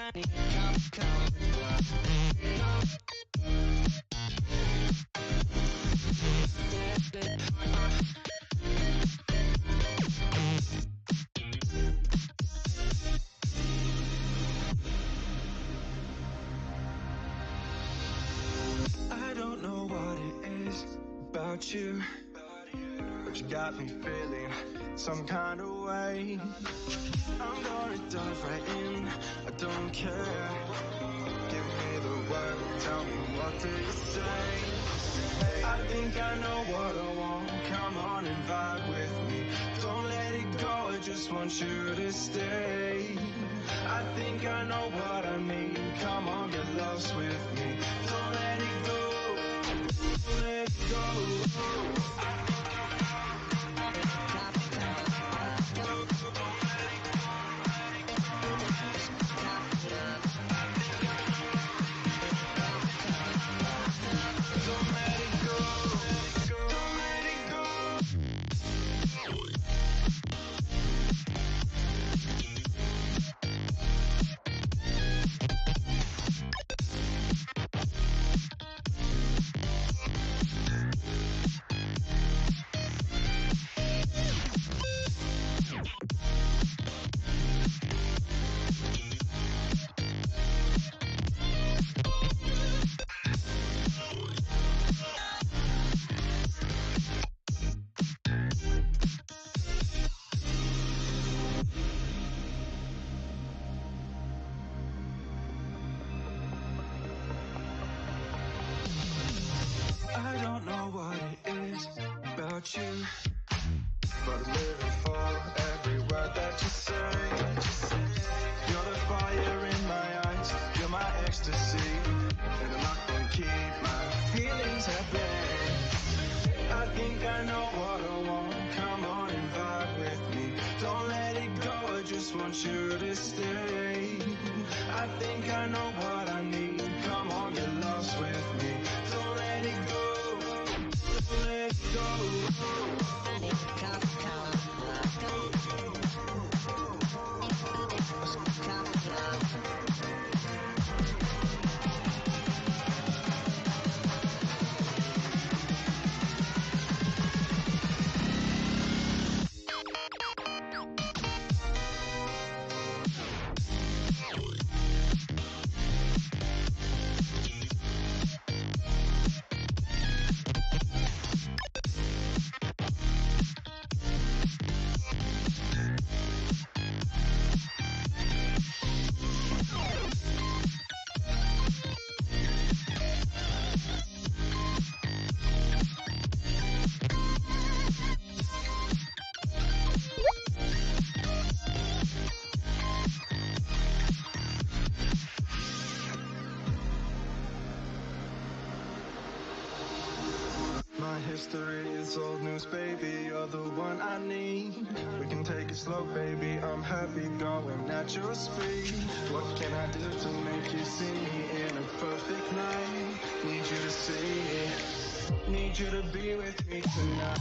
I don't know what it is about you, but you got me feeling some kind of way. I'm gonna dive right in, I don't care. Give me the word, tell me what do you say. I think I know what I want, come on and vibe with me. Don't let it go, I just want you to stay. I think I know what I need, come on, get lost with me. Don't let it go, don't let it go. I don't know what it is about you, but I'm living for every word that you say. You're the fire in my eyes, you're my ecstasy, and I'm not gonna keep my feelings happy. I think I know what I want, come on and vibe with me. Don't let it go, I just want you to stay. I think I know what I need, come on, get lost with me. Don't let it go, don't let it go. My history is old news, baby, you're the one I need. We can take it slow, baby, I'm happy going at your speed. What can I do to make you see me in a perfect night? Need you to see it, need you to be with me tonight.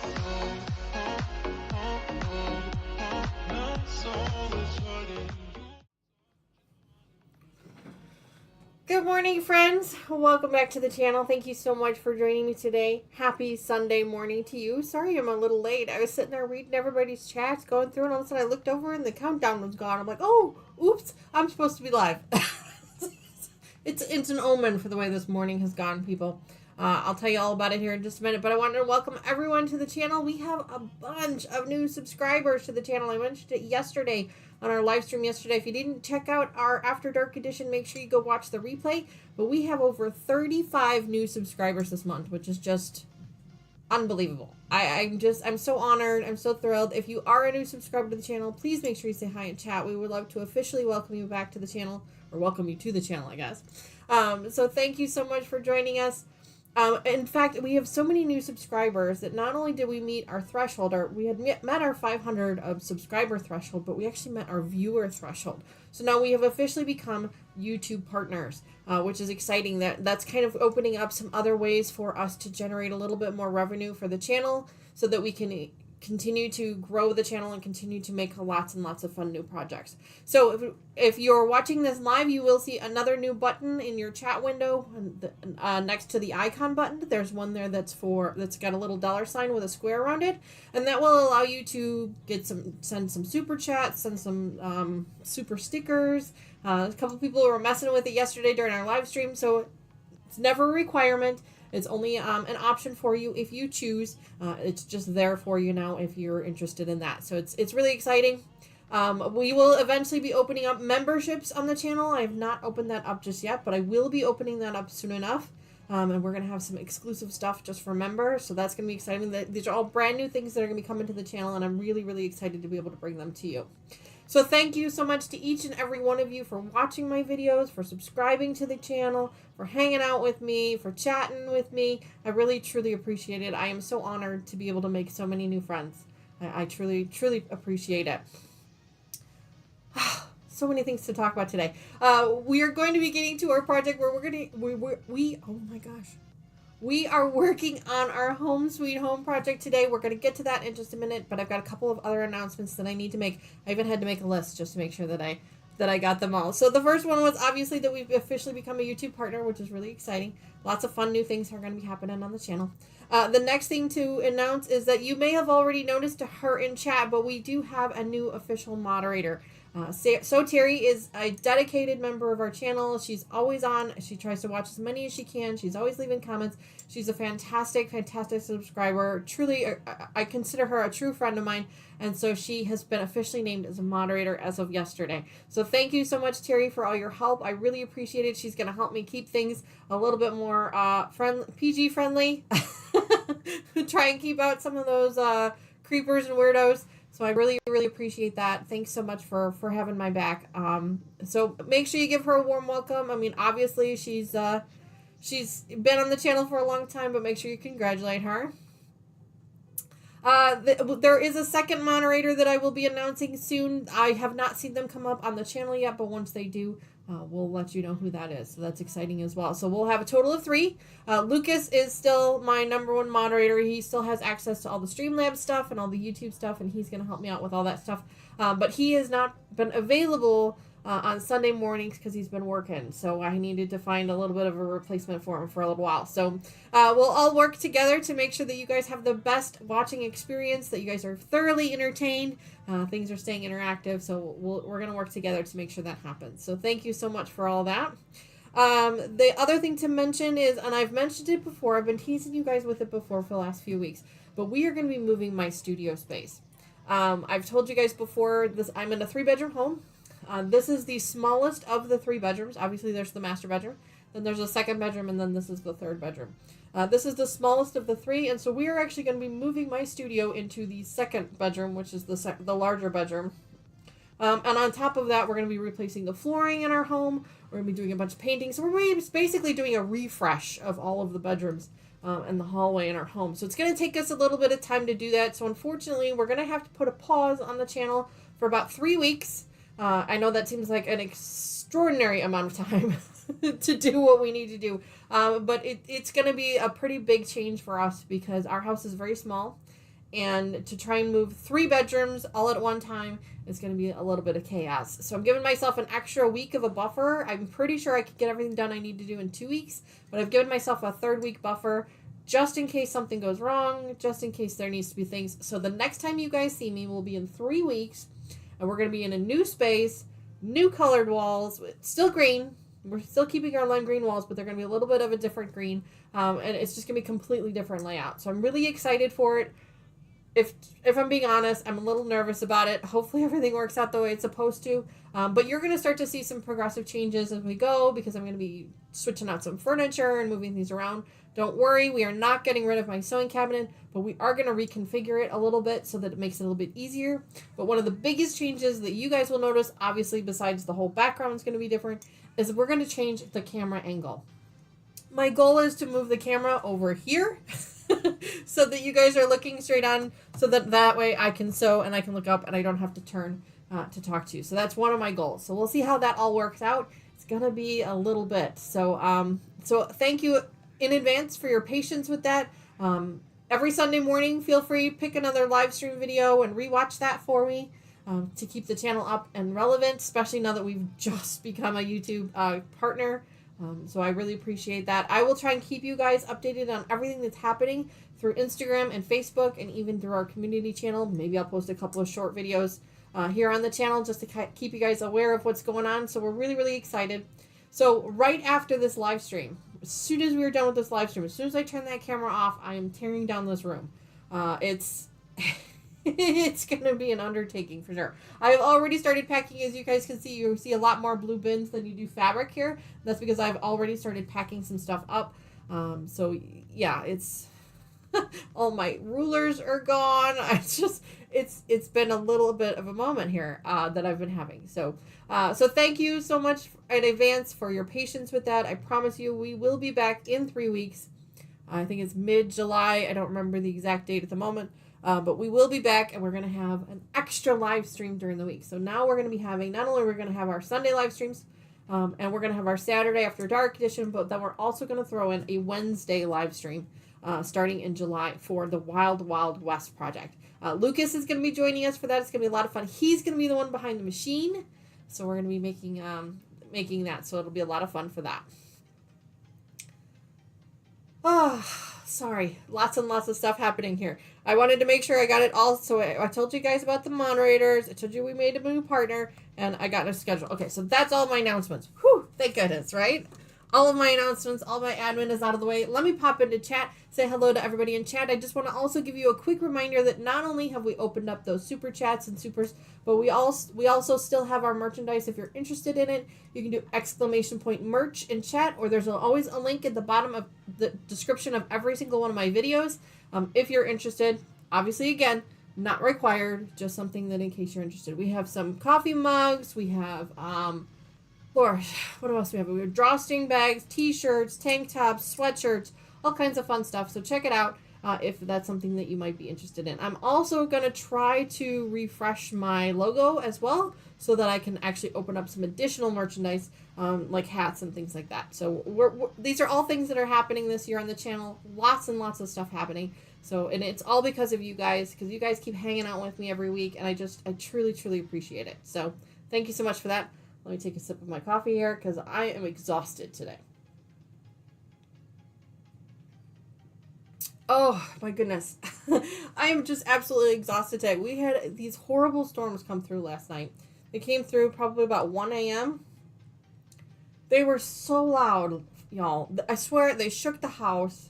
My soul is hurting. Good morning, friends. Welcome back to the channel. Thank you so much for joining me today. Happy Sunday morning to you. Sorry I'm a little late. I was sitting there reading everybody's chats, going through, and all of a sudden I looked over and the countdown was gone. I'm like, oh, oops, I'm supposed to be live. It's an omen for the way this morning has gone, people. I'll tell you all about it here in just a minute, but I wanted to welcome everyone to the channel. We have a bunch of new subscribers to the channel. I mentioned it yesterday on our live stream yesterday. If you didn't check out our After Dark edition, make sure you go watch the replay. But we have over 35 new subscribers this month, which is just unbelievable. I'm so honored. I'm so thrilled. If you are a new subscriber to the channel, please make sure you say hi in chat. We would love to officially welcome you back to the channel, or welcome you to the channel, I guess. So thank you so much for joining us. In fact, we have so many new subscribers that not only did we meet our threshold, we had met our 500 subscriber threshold, but we actually met our viewer threshold. So now we have officially become YouTube partners, which is exciting. That's kind of opening up some other ways for us to generate a little bit more revenue for the channel so that we can continue to grow the channel and continue to make lots and lots of fun new projects. So if you're watching this live, you will see another new button in your chat window next to the icon button. There's one there that's got a little $sign with a square around it, and that will allow you to send some super chats, send some super stickers. A couple people were messing with it yesterday during our live stream, so it's never a requirement. It's only an option for you if you choose. It's just there for you now if you're interested in that. So it's really exciting. We will eventually be opening up memberships on the channel. I have not opened that up just yet, but I will be opening that up soon enough. And we're going to have some exclusive stuff just for members. So that's going to be exciting. These are all brand new things that are going to be coming to the channel, and I'm really, really excited to be able to bring them to you. So thank you so much to each and every one of you for watching my videos, for subscribing to the channel, for hanging out with me, for chatting with me. I really, truly appreciate it. I am so honored to be able to make so many new friends. I truly, truly appreciate it. So many things to talk about today. We are going to be getting to our project where oh my gosh. We are working on our Home Sweet Home project today. We're going to get to that in just a minute, but I've got a couple of other announcements that I need to make. I even had to make a list just to make sure that I got them all. So the first one was obviously that we've officially become a YouTube partner, which is really exciting. Lots of fun new things are going to be happening on the channel. The next thing to announce is that you may have already noticed her in chat, but we do have a new official moderator. So Terry is a dedicated member of our channel. She's always on. She tries to watch as many as she can. She's always leaving comments. She's a fantastic, fantastic subscriber. Truly, I consider her a true friend of mine. And so she has been officially named as a moderator as of yesterday. So thank you so much, Terry, for all your help. I really appreciate it. She's going to help me keep things a little bit more PG friendly. Try and keep out some of those creepers and weirdos. So I really, really appreciate that. Thanks so much for having my back. So make sure you give her a warm welcome. I mean, obviously she's been on the channel for a long time, but make sure you congratulate her. There is a second moderator that I will be announcing soon. I have not seen them come up on the channel yet, but once they do, we'll let you know who that is. So that's exciting as well. So we'll have a total of 3. Lucas is still my #1 moderator. He still has access to all the Streamlabs stuff and all the YouTube stuff, and he's going to help me out with all that stuff. But he has not been available on Sunday mornings because he's been working. So I needed to find a little bit of a replacement for him for a little while. So we'll all work together to make sure that you guys have the best watching experience, that you guys are thoroughly entertained. Things are staying interactive, so we're going to work together to make sure that happens. So thank you so much for all that. The other thing to mention is, and I've mentioned it before, I've been teasing you guys with it before for the last few weeks, but we are going to be moving my studio space. I've told you guys before, I'm in a 3-bedroom home. This is the smallest of the 3 bedrooms. Obviously, there's the master bedroom. Then there's a 2nd bedroom, and then this is the 3rd bedroom. This is the smallest of the 3, and so we are actually going to be moving my studio into the 2nd bedroom, which is the larger bedroom. And on top of that, we're going to be replacing the flooring in our home. We're going to be doing a bunch of painting. So we're basically doing a refresh of all of the bedrooms and the hallway in our home. So it's going to take us a little bit of time to do that. So unfortunately, we're going to have to put a pause on the channel for about 3 weeks. I know that seems like an extraordinary amount of time to do what we need to do. But it's going to be a pretty big change for us because our house is very small. and to try and move 3 bedrooms all at one time is going to be a little bit of chaos. So I'm giving myself an extra week of a buffer. I'm pretty sure I could get everything done I need to do in 2 weeks, but I've given myself a 3rd week buffer just in case something goes wrong, just in case there needs to be things. So the next time you guys see me will be in 3 weeks, and we're going to be in a new space, new colored walls, still green. We're still keeping our lime green walls, but they're going to be a little bit of a different green, and it's just going to be a completely different layout. So I'm really excited for it. If I'm being honest, I'm a little nervous about it. Hopefully everything works out the way it's supposed to. But you're going to start to see some progressive changes as we go, because I'm going to be switching out some furniture and moving things around. Don't worry, we are not getting rid of my sewing cabinet, but we are going to reconfigure it a little bit so that it makes it a little bit easier. But one of the biggest changes that you guys will notice, obviously besides the whole background is going to be different, is we're going to change the camera angle. My goal is to move the camera over here so that you guys are looking straight on, so that way I can sew and I can look up and I don't have to turn to talk to you. So that's one of my goals. So we'll see how that all works out. It's going to be a little bit. So thank you in advance for your patience with that. Every Sunday morning, feel free, pick another live stream video and rewatch that for me to keep the channel up and relevant, especially now that we've just become a YouTube partner. So I really appreciate that. I will try and keep you guys updated on everything that's happening through Instagram and Facebook, and even through our community channel. Maybe I'll post a couple of short videos here on the channel just to keep you guys aware of what's going on. So we're really, really excited. So right after this live stream, as soon as we are done with this live stream, as soon as I turn that camera off, I am tearing down this room. It's it's going to be an undertaking for sure. I've already started packing. As you guys can see, you see a lot more blue bins than you do fabric here. That's because I've already started packing some stuff up. So yeah, it's all my rulers are gone. It's been a little bit of a moment here that I've been having. So thank you so much in advance for your patience with that. I promise you we will be back in 3 weeks. I think it's mid-July. I don't remember the exact date at the moment. But we will be back, and we're going to have an extra live stream during the week. So now we're going to be having, not only we're going to have our Sunday live streams, and we're going to have our Saturday After Dark edition, but then we're also going to throw in a Wednesday live stream starting in July for the Wild Wild West project. Lucas is going to be joining us for that. It's going to be a lot of fun. He's going to be the one behind the machine, so we're going to be making that. So it'll be a lot of fun for that. Sorry, lots and lots of stuff happening here. I wanted to make sure I got it all. So I told you guys about the moderators. I told you we made a new partner, and I got a schedule. Okay, so that's all my announcements. Whew, thank goodness, right? All of my announcements, all my admin is out of the way. Let me pop into chat, say hello to everybody in chat. I just want to also give you a quick reminder that not only have we opened up those super chats and supers, but we also still have our merchandise. If you're interested in it, you can do !merch in chat, or there's always a link at the bottom of the description of every single one of my videos. If you're interested, obviously, again, not required, just something that in case you're interested. We have some coffee mugs. We have, Lord, what else do we have? We have drawstring bags, t-shirts, tank tops, sweatshirts, all kinds of fun stuff. So check it out if that's something that you might be interested in. I'm also going to try to refresh my logo as well so that I can actually open up some additional merchandise like hats and things like that. So these are all things that are happening this year on the channel. Lots and lots of stuff happening. So, and it's all because of you guys, because you guys keep hanging out with me every week, and I truly, truly appreciate it. So thank you so much for that. Let me take a sip of my coffee here because I am exhausted today. Oh, my goodness. I am just absolutely exhausted today. We had these horrible storms come through last night. They came through probably about 1 a.m. They were so loud, y'all. I swear, they shook the house.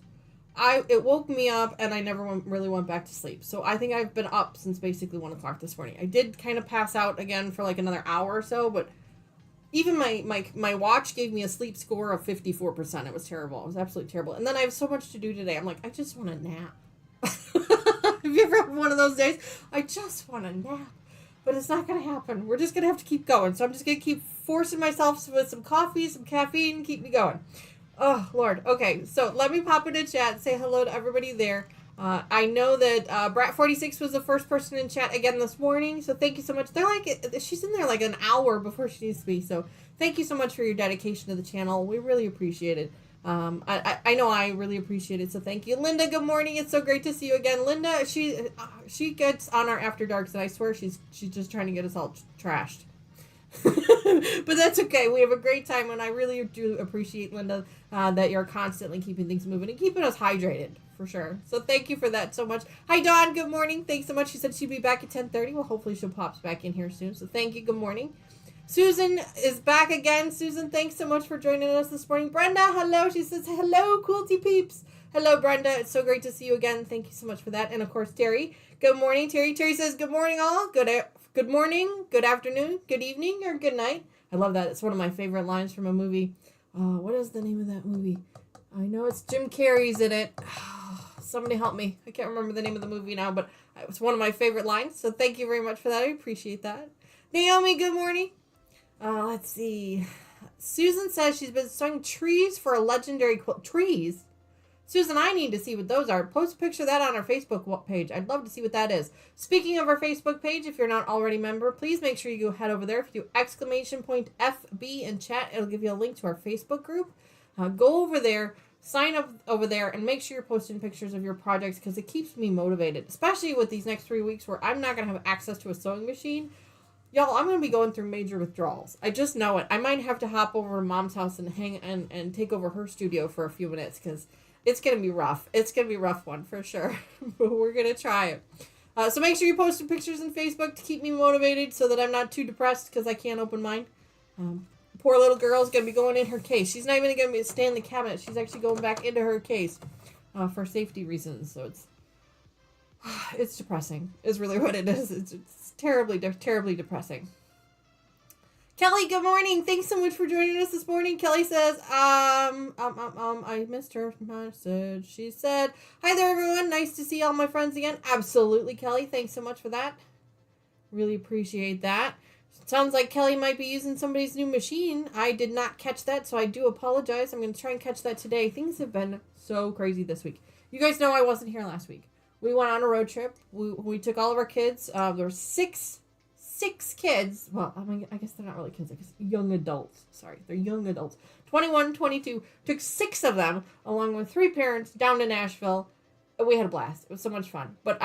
It woke me up, and I never really went back to sleep. So I think I've been up since basically 1 o'clock this morning. I did kind of pass out again for like another hour or so, but even my watch gave me a sleep score of 54%. It was terrible. It was absolutely terrible. And then I have so much to do today. I'm like, I just want a nap. Have you ever had one of those days? I just want a nap. But it's not going to happen. We're just going to have to keep going. So I'm just going to keep forcing myself with some coffee, some caffeine, keep me going. Oh, Lord. Okay, so let me pop into chat and say hello to everybody there. I know that Brat46 was the first person in chat again this morning, so thank you so much. They're like, she's in there like an hour before she needs to be, so thank you so much for your dedication to the channel. We really appreciate it. I know I really appreciate it, so thank you. Linda, good morning. It's so great to see you again. Linda, she gets on our After Darks, and I swear she's just trying to get us all trashed. But that's okay. We have a great time, and I really do appreciate, Linda, that you're constantly keeping things moving and keeping us hydrated, for sure. So thank you for that so much. Hi, Dawn. Good morning. Thanks so much. She said she'd be back at 10:30. Well, hopefully she'll pop back in here soon. So thank you. Good morning. Susan is back again. Susan, thanks so much for joining us this morning. Brenda, hello. She says, hello, Quilty peeps. Hello, Brenda. It's so great to see you again. Thank you so much for that. And, of course, Terry. Good morning, Terry. Terry says, good morning, all. Good morning, good afternoon, good evening, or good night. I love that. It's one of my favorite lines from a movie. What is the name of that movie? I know it's Jim Carrey's in it. Somebody help me. I can't remember the name of the movie now, but it's one of my favorite lines. So thank you very much for that. I appreciate that. Naomi, good morning. Let's see. Susan says she's been sewing trees for a legendary quilt. Trees? Susan, I need to see what those are. Post a picture of that on our Facebook page. I'd love to see what that is. Speaking of our Facebook page, if you're not already a member, please make sure you go head over there. If you do !FB in chat, it'll give you a link to our Facebook group. Go over there, sign up over there, and make sure you're posting pictures of your projects because it keeps me motivated, especially with these next 3 weeks where I'm not going to have access to a sewing machine. Y'all, I'm going to be going through major withdrawals. I just know it. I might have to hop over to Mom's house and hang and take over her studio for a few minutes because it's going to be rough. It's going to be a rough one for sure. But we're going to try it. So make sure you post some pictures on Facebook to keep me motivated so that I'm not too depressed because I can't open mine. Poor little girl's going to be going in her case. She's not even going to stay in the cabinet. She's actually going back into her case for safety reasons. So it's depressing is really what it is. It's terribly depressing. Kelly, good morning. Thanks so much for joining us this morning. Kelly says, I missed her message. She said, hi there, everyone. Nice to see all my friends again. Absolutely, Kelly. Thanks so much for that. Really appreciate that. Sounds like Kelly might be using somebody's new machine. I did not catch that, so I do apologize. I'm going to try and catch that today. Things have been so crazy this week. You guys know I wasn't here last week. We went on a road trip. We took all of our kids. There were six kids. Well, I guess they're not really kids. I guess young adults. Sorry, they're young adults. 21, 22. Took 6 of them, along with 3 parents, down to Nashville. We had a blast. It was so much fun. But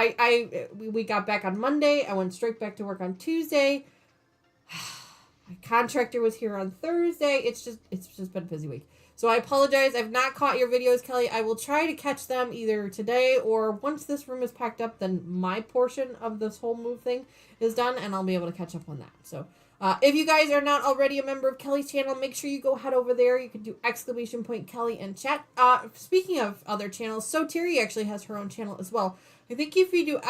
we got back on Monday. I went straight back to work on Tuesday. My contractor was here on Thursday. It's just been a busy week. So I apologize. I've not caught your videos, Kelly. I will try to catch them either today or once this room is packed up, then my portion of this whole move thing is done and I'll be able to catch up on that. So if you guys are not already a member of Kelly's channel, make sure you go head over there. You can do !Kelly in chat. Speaking of other channels, so Terry actually has her own channel as well. I think if you do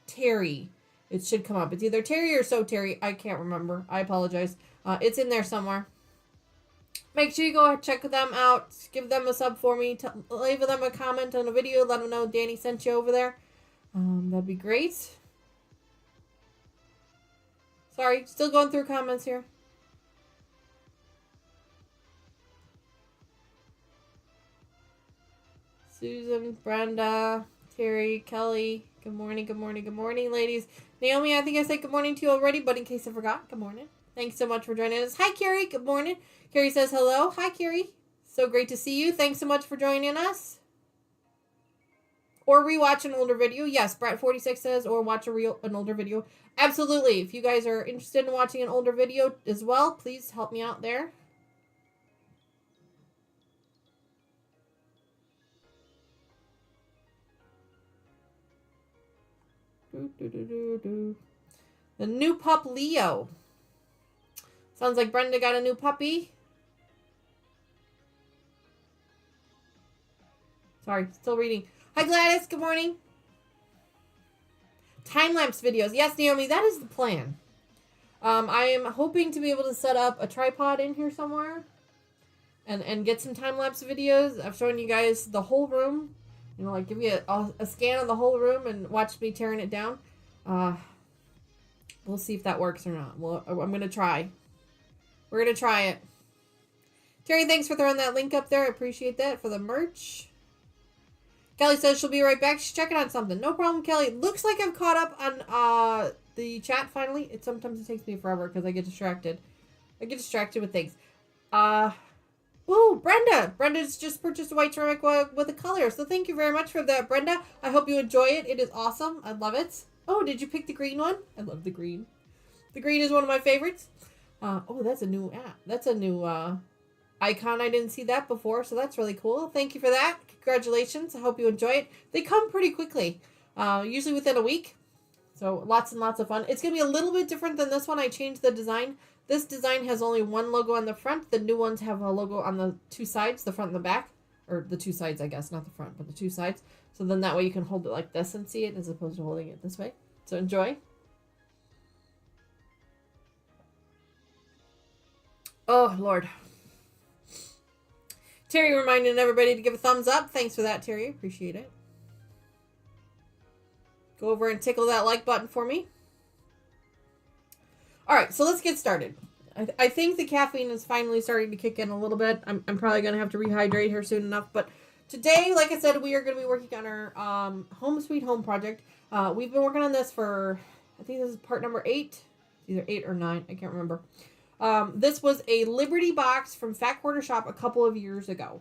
!Terry, it should come up. It's either Terry or So Terry. I can't remember. I apologize. It's in there somewhere. Make sure you go check them out. Give them a sub for me. Leave them a comment on a video. Let them know Danny sent you over there. That'd be great. Sorry, still going through comments here. Susan, Brenda, Terry, Kelly. Good morning, good morning, good morning, ladies. Naomi, I think I said good morning to you already, but in case I forgot, good morning. Thanks so much for joining us. Hi, Carrie. Good morning. Carrie says hello. Hi, Carrie. So great to see you. Thanks so much for joining us. Or rewatch an older video. Yes, Brett46 says, or watch an older video. Absolutely. If you guys are interested in watching an older video as well, please help me out there. The new pup, Leo. Sounds like Brenda got a new puppy. Sorry, still reading. Hi, Gladys. Good morning. Time-lapse videos. Yes, Naomi, that is the plan. I am hoping to be able to set up a tripod in here somewhere and get some time-lapse videos. I've shown you guys the whole room. You know, like give you a scan of the whole room and watch me tearing it down. We'll see if that works or not. I'm going to try. We're going to try it. Terry, thanks for throwing that link up there. I appreciate that for the merch. Kelly says she'll be right back. She's checking on something. No problem, Kelly. Looks like I've caught up on the chat finally. Sometimes it takes me forever because I get distracted. I get distracted with things. Ooh, Brenda. Brenda's just purchased a white ceramic with a color. So thank you very much for that, Brenda. I hope you enjoy it. It is awesome. I love it. Oh, did you pick the green one? I love the green. The green is one of my favorites. Oh, that's a new app. That's a new icon. I didn't see that before, so that's really cool. Thank you for that. Congratulations. I hope you enjoy it. They come pretty quickly, usually within a week. So lots and lots of fun. It's going to be a little bit different than this one. I changed the design. This design has only one logo on the front. The new ones have a logo on the two sides, the front and the back. Or the two sides, I guess. Not the front, but the two sides. So then that way you can hold it like this and see it as opposed to holding it this way. So enjoy. Oh, Lord. Terry reminding everybody to give a thumbs up. Thanks for that, Terry. Appreciate it. Go over and tickle that like button for me. All right, so let's get started. I think the caffeine is finally starting to kick in a little bit. I'm probably going to have to rehydrate here soon enough. But today, like I said, we are going to be working on our Home Sweet Home project. We've been working on this for, I think this is part number 8. Either 8 or 9. I can't remember. This was a Liberty box from Fat Quarter Shop a couple of years ago.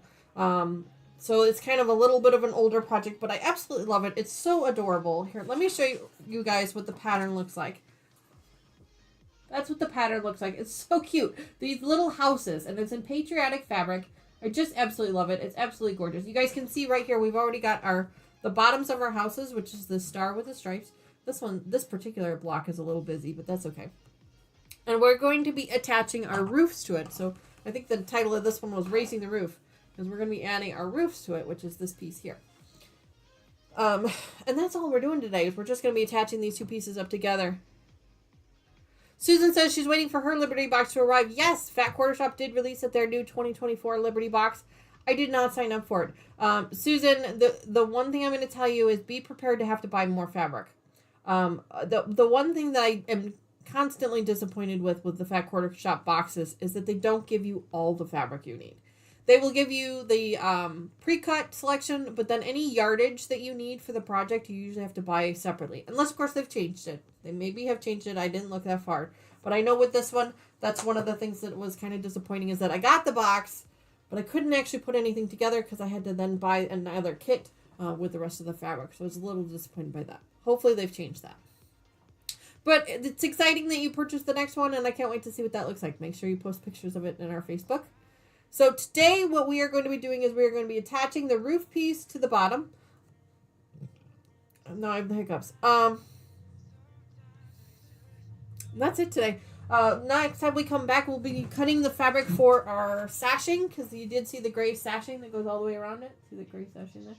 So it's kind of a little bit of an older project, but I absolutely love it. It's so adorable. Here, let me show you guys what the pattern looks like. That's what the pattern looks like. It's so cute. These little houses, and it's in patriotic fabric. I just absolutely love it. It's absolutely gorgeous. You guys can see right here, we've already got the bottoms of our houses, which is the star with the stripes. This particular block is a little busy, but that's okay. And we're going to be attaching our roofs to it. So I think the title of this one was Raising the Roof, because we're going to be adding our roofs to it, which is this piece here. And that's all we're doing today, is we're just going to be attaching these two pieces up together. Susan says she's waiting for her Liberty box to arrive. Yes, Fat Quarter Shop did release their new 2024 Liberty box. I did not sign up for it. Susan, the one thing I'm going to tell you is be prepared to have to buy more fabric. The one thing that I am constantly disappointed with the Fat Quarter Shop boxes is that they don't give you all the fabric you need. They will give you the pre-cut selection, but then any yardage that you need for the project, you usually have to buy separately. Unless, of course, they've changed it. They maybe have changed it. I didn't look that far. But I know with this one, that's one of the things that was kind of disappointing is that I got the box, but I couldn't actually put anything together because I had to then buy another kit with the rest of the fabric. So I was a little disappointed by that. Hopefully they've changed that. But it's exciting that you purchased the next one, and I can't wait to see what that looks like. Make sure you post pictures of it in our Facebook. So today what we are going to be doing is we are going to be attaching the roof piece to the bottom. No, I have the hiccups. That's it today. Next time we come back, we'll be cutting the fabric for our sashing, because you did see the gray sashing that goes all the way around it. See the gray sashing there?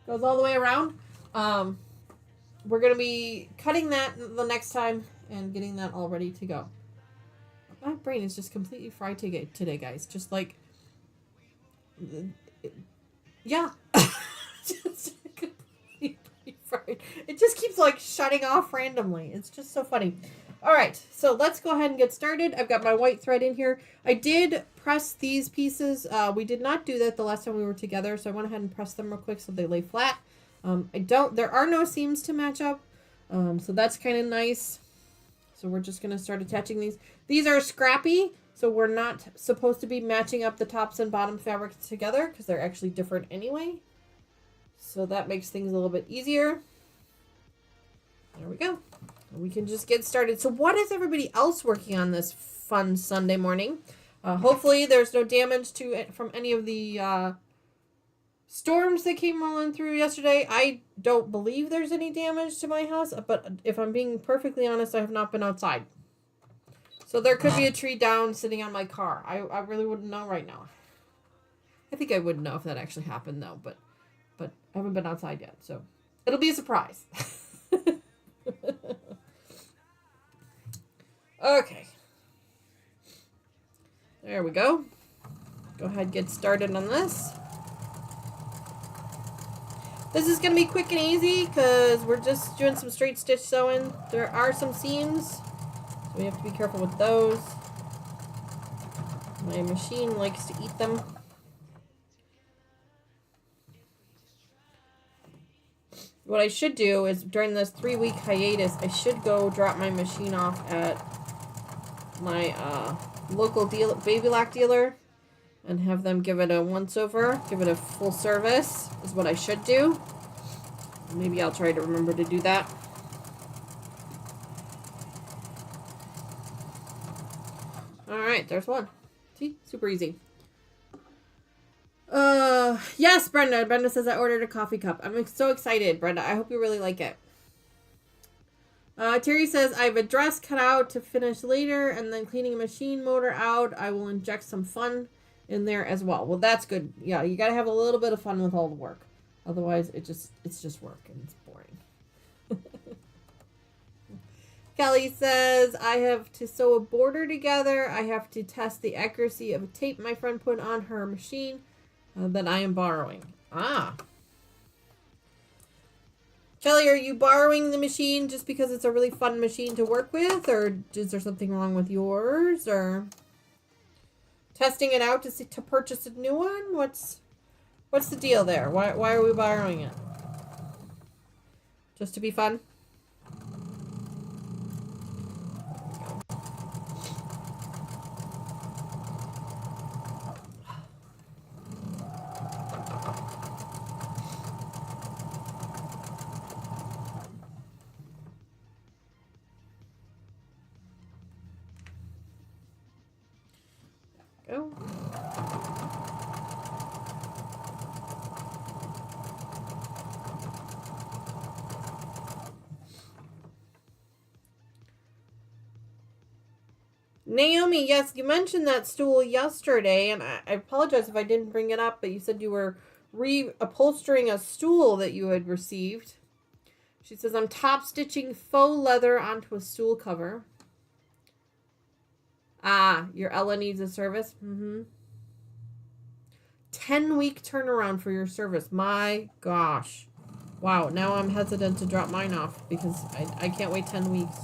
Goes all the way around. We're going to be cutting that the next time and getting that all ready to go. My brain is just completely fried today, guys. Just like, yeah. Just completely fried. It just keeps like shutting off randomly. It's just so funny. All right, so let's go ahead and get started. I've got my white thread in here. I did press these pieces. We did not do that the last time we were together, so I went ahead and pressed them real quick so they lay flat. There are no seams to match up, so that's kind of nice. So we're just going to start attaching these. These are scrappy, so we're not supposed to be matching up the tops and bottom fabrics together because they're actually different anyway. So that makes things a little bit easier. There we go. We can just get started. So what is everybody else working on this fun Sunday morning? Hopefully there's no damage from any of the storms that came rolling through yesterday. I don't believe there's any damage to my house, but if I'm being perfectly honest, I have not been outside. So there could be a tree down sitting on my car. I really wouldn't know right now. I think I would know if that actually happened though, but I haven't been outside yet, so it'll be a surprise. Okay. There we go. Go ahead and get started on this. This is going to be quick and easy because we're just doing some straight stitch sewing. There are some seams, so we have to be careful with those. My machine likes to eat them. What I should do is during this 3-week hiatus, I should go drop my machine off at my local Baby Lock dealer and have them give it a once-over, give it a full service, is what I should do. Maybe I'll try to remember to do that. Alright, there's one. See? Super easy. Yes, Brenda. Brenda says I ordered a coffee cup. I'm so excited, Brenda. I hope you really like it. Terry says, I have a dress cut out to finish later, and then cleaning a machine motor out. I will inject some fun in there as well. Well, that's good. Yeah, you gotta have a little bit of fun with all the work. Otherwise, it's just work, and it's boring. Kelly says, I have to sew a border together. I have to test the accuracy of a tape my friend put on her machine that I am borrowing. Ah. Kelly, are you borrowing the machine just because it's a really fun machine to work with? Or is there something wrong with yours? Or testing it out to purchase a new one? What's the deal there? Why are we borrowing it? Just to be fun? Go. Naomi, yes, you mentioned that stool yesterday, and I apologize if I didn't bring it up, but you said you were reupholstering a stool that you had received. She says, I'm top stitching faux leather onto a stool cover. Ah, your Ella needs a service? 10-week turnaround for your service. My gosh. Wow, now I'm hesitant to drop mine off because I can't wait 10 weeks.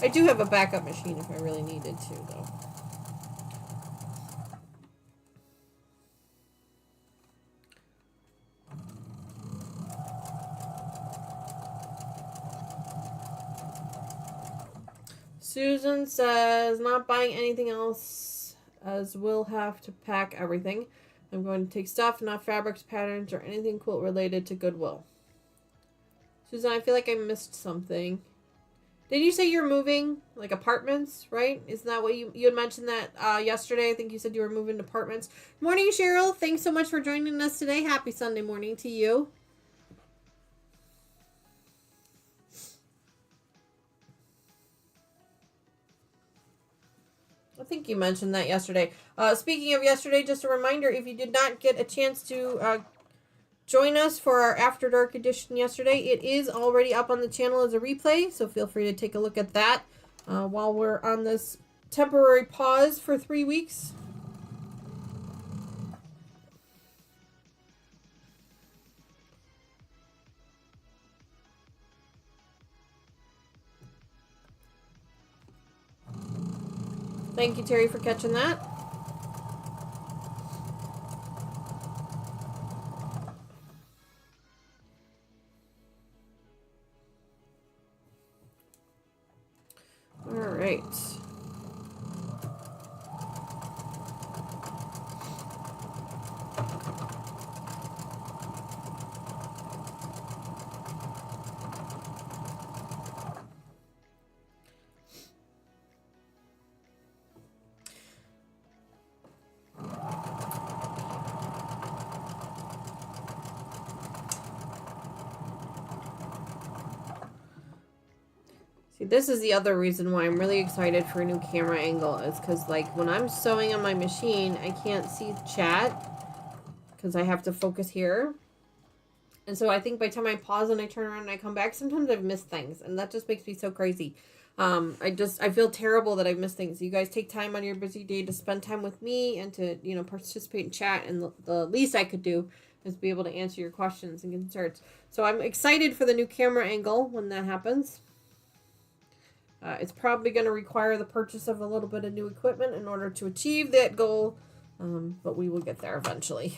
I do have a backup machine if I really needed to, though. Susan says, not buying anything else as we'll have to pack everything. I'm going to take stuff, not fabrics, patterns, or anything quilt related to Goodwill. Susan, I feel like I missed something. Did you say you're moving, like apartments, right? Isn't that what you had mentioned that yesterday? I think you said you were moving apartments. Morning, Cheryl. Thanks so much for joining us today. Happy Sunday morning to you. I think you mentioned that yesterday. Speaking of yesterday, just a reminder, if you did not get a chance to join us for our After Dark edition yesterday, it is already up on the channel as a replay, so feel free to take a look at that while we're on this temporary pause for 3 weeks. Thank you, Terry, for catching that. All right. See, this is the other reason why I'm really excited for a new camera angle, is because, like, when I'm sewing on my machine, I can't see chat because I have to focus here. And so I think by the time I pause and I turn around and I come back, sometimes I've missed things, and that just makes me so crazy. I feel terrible that I've missed things. You guys take time on your busy day to spend time with me and to, you know, participate in chat, and the least I could do is be able to answer your questions and concerns. So I'm excited for the new camera angle when that happens. It's probably going to require the purchase of a little bit of new equipment in order to achieve that goal, but we will get there eventually.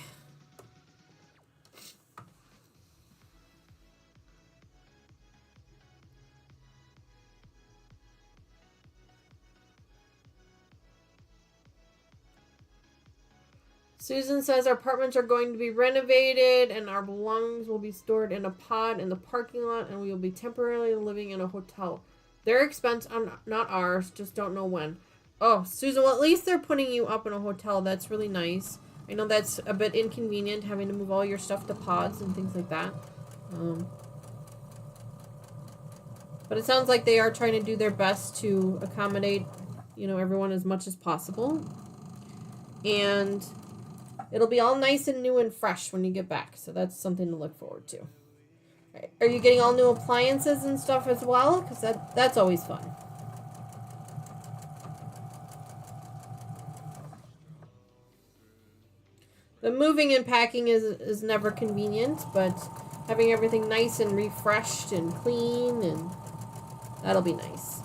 Susan says our apartments are going to be renovated and our belongings will be stored in a pod in the parking lot and we will be temporarily living in a hotel. Their expense, not ours, just don't know when. Oh, Susan, well, at least they're putting you up in a hotel. That's really nice. I know that's a bit inconvenient, having to move all your stuff to pods and things like that. But it sounds like they are trying to do their best to accommodate, everyone as much as possible. And it'll be all nice and new and fresh when you get back. So that's something to look forward to. Right. Are you getting all new appliances and stuff as well? Because that's always fun. The moving and packing is never convenient, but having everything nice and refreshed and clean, and that'll be nice.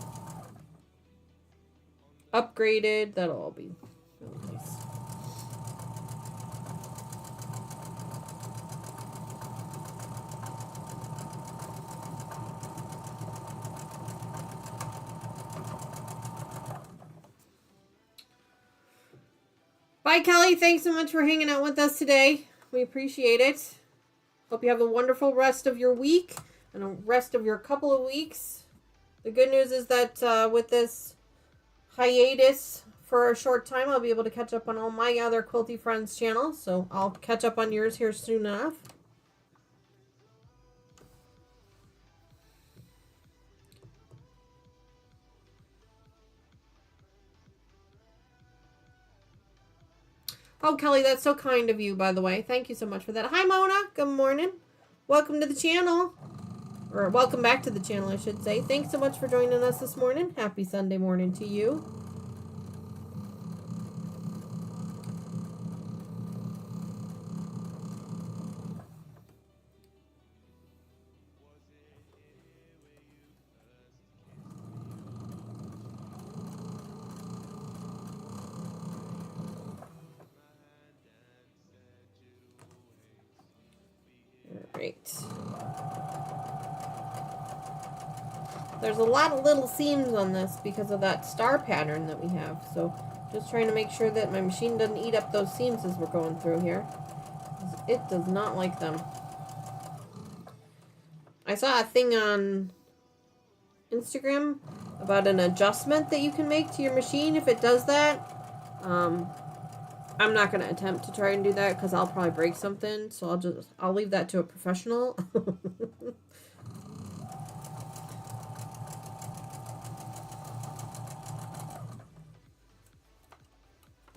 Upgraded, that'll all be really nice. Bye, Kelly. Thanks so much for hanging out with us today. We appreciate it. Hope you have a wonderful rest of your week and a rest of your couple of weeks. The good news is that with this hiatus for a short time, I'll be able to catch up on all my other Quilty Friends channels. So I'll catch up on yours here soon enough. Oh, Kelly, that's so kind of you, by the way. Thank you so much for that. Hi, Mona. Good morning. Welcome to the channel. Or welcome back to the channel, I should say. Thanks so much for joining us this morning. Happy Sunday morning to you. Great. There's a lot of little seams on this because of that star pattern that we have. So just trying to make sure that my machine doesn't eat up those seams as we're going through here. It does not like them. I saw a thing on Instagram about an adjustment that you can make to your machine if it does that. I'm not going to attempt to try and do that because I'll probably break something. So I'll leave that to a professional.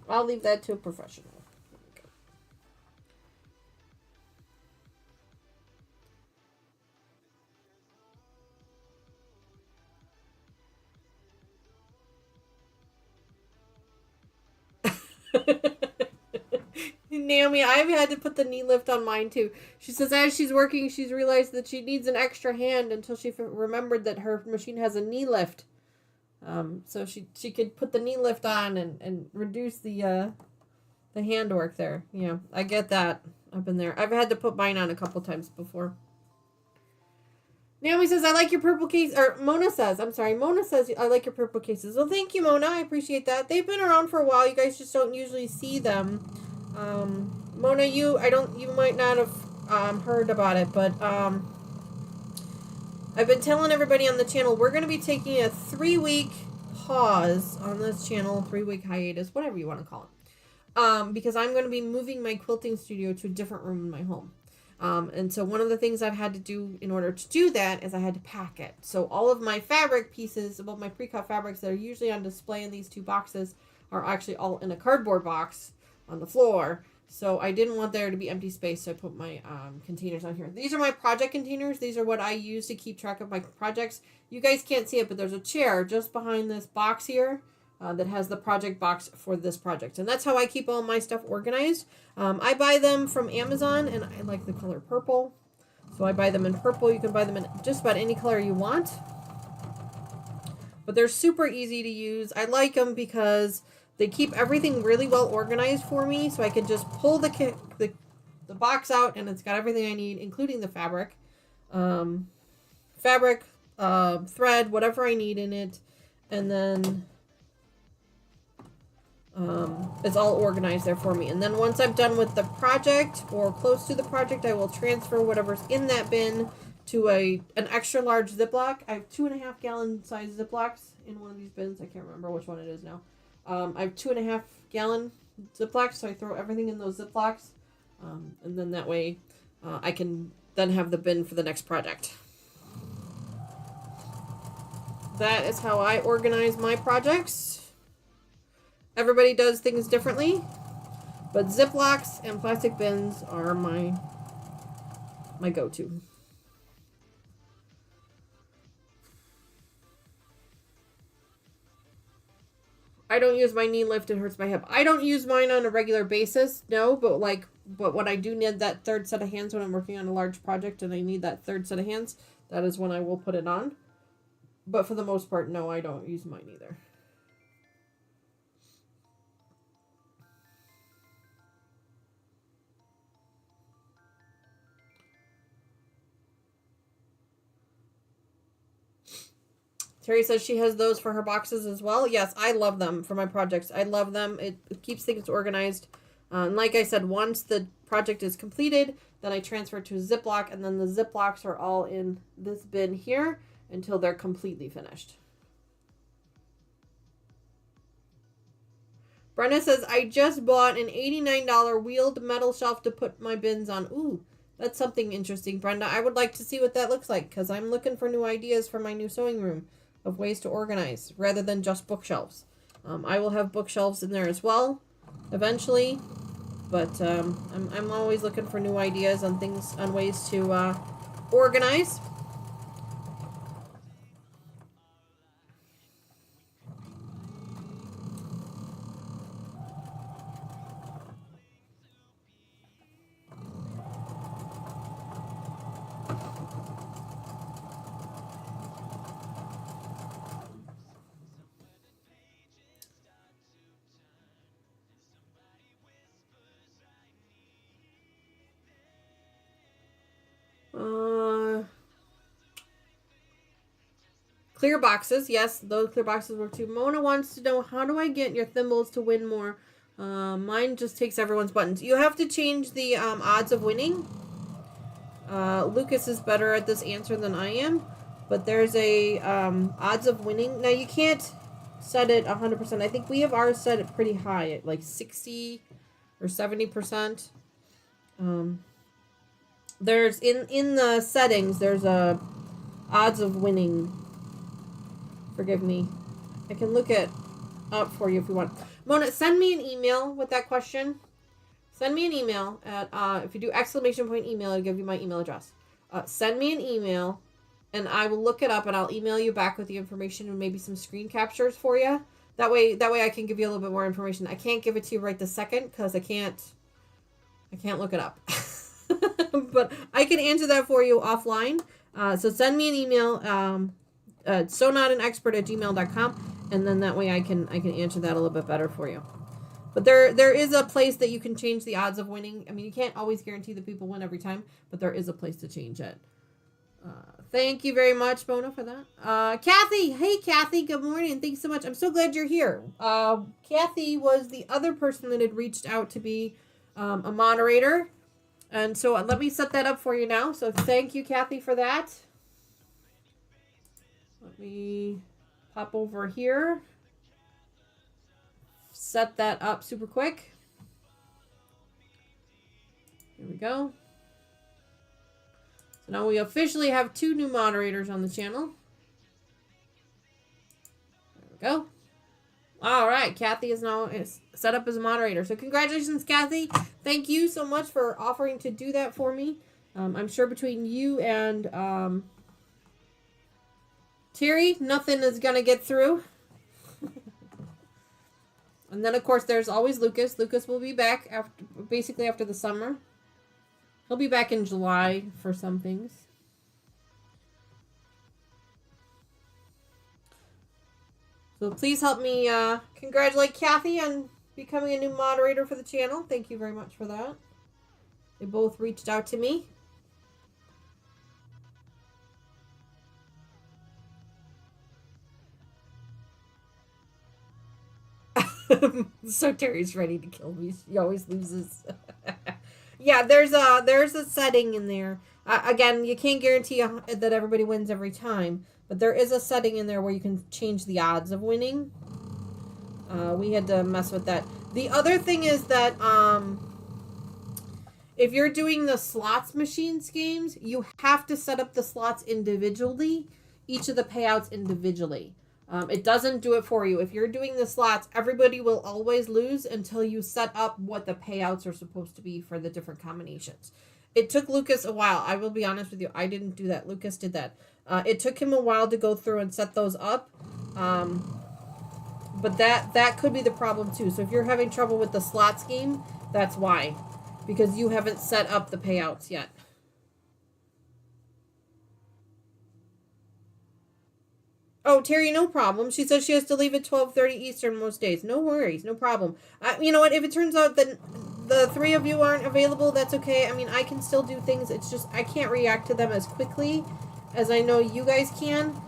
I'll leave that to a professional. Naomi, I've had to put the knee lift on mine too. She says as she's working, she's realized that she needs an extra hand until she remembered that her machine has a knee lift. So she could put the knee lift on and reduce the handwork there. Yeah, I get that. I've been there. I've had to put mine on a couple times before. Naomi says, I like your purple case. Or Mona says, I like your purple cases. Well, thank you, Mona. I appreciate that. They've been around for a while. You guys just don't usually see them. Mona, you might not have heard about it, but I've been telling everybody on the channel we're going to be taking a 3-week pause on this channel, 3-week hiatus, whatever you want to call it, because I'm going to be moving my quilting studio to a different room in my home. And so one of the things I've had to do in order to do that is I had to pack it. So all of my fabric pieces, well, my pre-cut fabrics that are usually on display in these 2 boxes are actually all in a cardboard box on the floor. So I didn't want there to be empty space, so I put my containers on here. These are my project containers. These are what I use to keep track of my projects. You guys can't see it, but there's a chair just behind this box here that has the project box for this project. And that's how I keep all my stuff organized. I buy them from Amazon, and I like the color purple. So I buy them in purple. You can buy them in just about any color you want. But they're super easy to use. I like them because they keep everything really well organized for me, so I can just pull the box out, and it's got everything I need, including the fabric, thread, whatever I need in it, and then It's all organized there for me. And then once I'm done with the project or close to the project, I will transfer whatever's in that bin to an extra large Ziploc. I have 2.5 gallon size Ziplocs in one of these bins. I can't remember which one it is now. I have 2.5 gallon Ziplocs, so I throw everything in those Ziplocs. And then that way I can then have the bin for the next project. That is how I organize my projects. Everybody does things differently, but Ziplocs and plastic bins are my go-to. I don't use my knee lift, it hurts my hip. I don't use mine on a regular basis, no, but when I do need that third set of hands when I'm working on a large project and I need that third set of hands, that is when I will put it on. But for the most part, no, I don't use mine either. Terry says she has those for her boxes as well. Yes, I love them for my projects. I love them. It keeps things organized. And like I said, once the project is completed, then I transfer to a Ziploc, and then the Ziplocs are all in this bin here until they're completely finished. Brenda says, I just bought an $89 wheeled metal shelf to put my bins on. Ooh, that's something interesting, Brenda. I would like to see what that looks like because I'm looking for new ideas for my new sewing room of ways to organize rather than just bookshelves. I will have bookshelves in there as well eventually, but I'm always looking for new ideas on things, on ways to organize. Clear boxes, yes, those clear boxes work too. Mona wants to know, how do I get your thimbles to win more? Mine just takes everyone's buttons. You have to change the odds of winning. Lucas is better at this answer than I am, but there's a odds of winning. Now you can't set it 100%. I think we have ours set it pretty high at like 60 or 70%. There's in the settings there's a odds of winning. Forgive me. I can look it up for you if you want. Mona, send me an email with that question. Send me an email at, if you do exclamation point email, I'll give you my email address. Send me an email, and I will look it up, and I'll email you back with the information and maybe some screen captures for you. That way I can give you a little bit more information. I can't give it to you right this second because I can't look it up. But I can answer that for you offline. So send me an email. SewNotAnExpert@gmail.com, and then that way I can answer that a little bit better for you. But there is a place that you can change the odds of winning. I mean, you can't always guarantee that people win every time, but there is a place to change it. Thank you very much, Mona, for that. Kathy, hey Kathy, good morning. Thanks so much. I'm so glad you're here. Kathy was the other person that had reached out to be a moderator, and so let me set that up for you now. So thank you, Kathy, for that. Let me pop over here. Set that up super quick. Here we go. So now we officially have 2 new moderators on the channel. There we go. All right, Kathy is now set up as a moderator. So congratulations, Kathy. Thank you so much for offering to do that for me. I'm sure between you and Terry, nothing is going to get through. And then, of course, there's always Lucas. Lucas will be back basically after the summer. He'll be back in July for some things. So please help me congratulate Kathy on becoming a new moderator for the channel. Thank you very much for that. They both reached out to me. So Terry's ready to kill me. He always loses. Yeah, there's a setting in there. Again, you can't guarantee that everybody wins every time, but there is a setting in there where you can change the odds of winning. We had to mess with that. The other thing is that if you're doing the slots machines games, you have to set up the slots individually, each of the payouts individually. It doesn't do it for you. If you're doing the slots, everybody will always lose until you set up what the payouts are supposed to be for the different combinations. It took Lucas a while. I will be honest with you. I didn't do that. Lucas did that. It took him a while to go through and set those up. But that could be the problem too. So if you're having trouble with the slots game, that's why. Because you haven't set up the payouts yet. Oh, Terry, no problem. She says she has to leave at 12:30 Eastern most days. No worries, no problem. You know what? If it turns out that the three of you aren't available, that's okay. I mean, I can still do things. It's just I can't react to them as quickly as I know you guys can.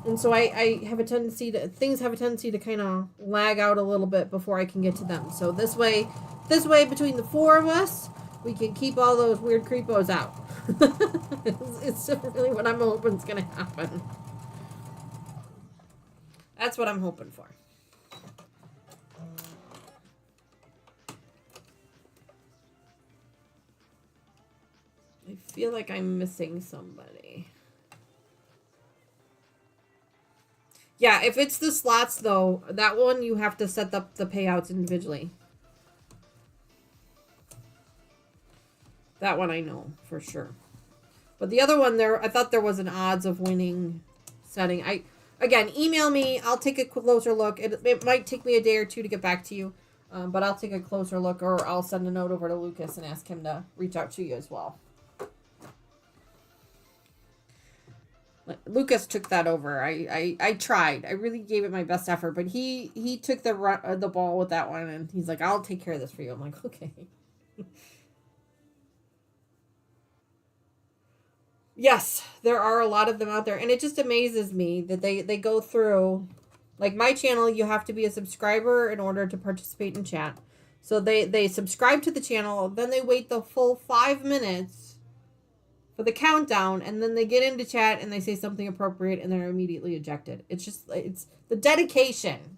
And so I have a tendency to, things have a tendency to kind of lag out a little bit before I can get to them. So this way between the four of us, we can keep all those weird creepos out. It's really what I'm hoping is going to happen. That's what I'm hoping for. I feel like I'm missing somebody. Yeah, if it's the slots, though, that one you have to set up the payouts individually. That one I know for sure. But the other one, I thought there was an odds of winning setting. Again, email me. I'll take a closer look. It might take me a day or two to get back to you. But I'll take a closer look, or I'll send a note over to Lucas and ask him to reach out to you as well. Lucas took that over. I tried. I really gave it my best effort, but he took the ball with that one, and he's like, "I'll take care of this for you." I'm like, "Okay." Yes, there are a lot of them out there, and it just amazes me that they go through. Like my channel, you have to be a subscriber in order to participate in chat. So they subscribe to the channel, then they wait the full 5 minutes for the countdown, and then they get into chat and they say something appropriate, and they're immediately ejected. It's the dedication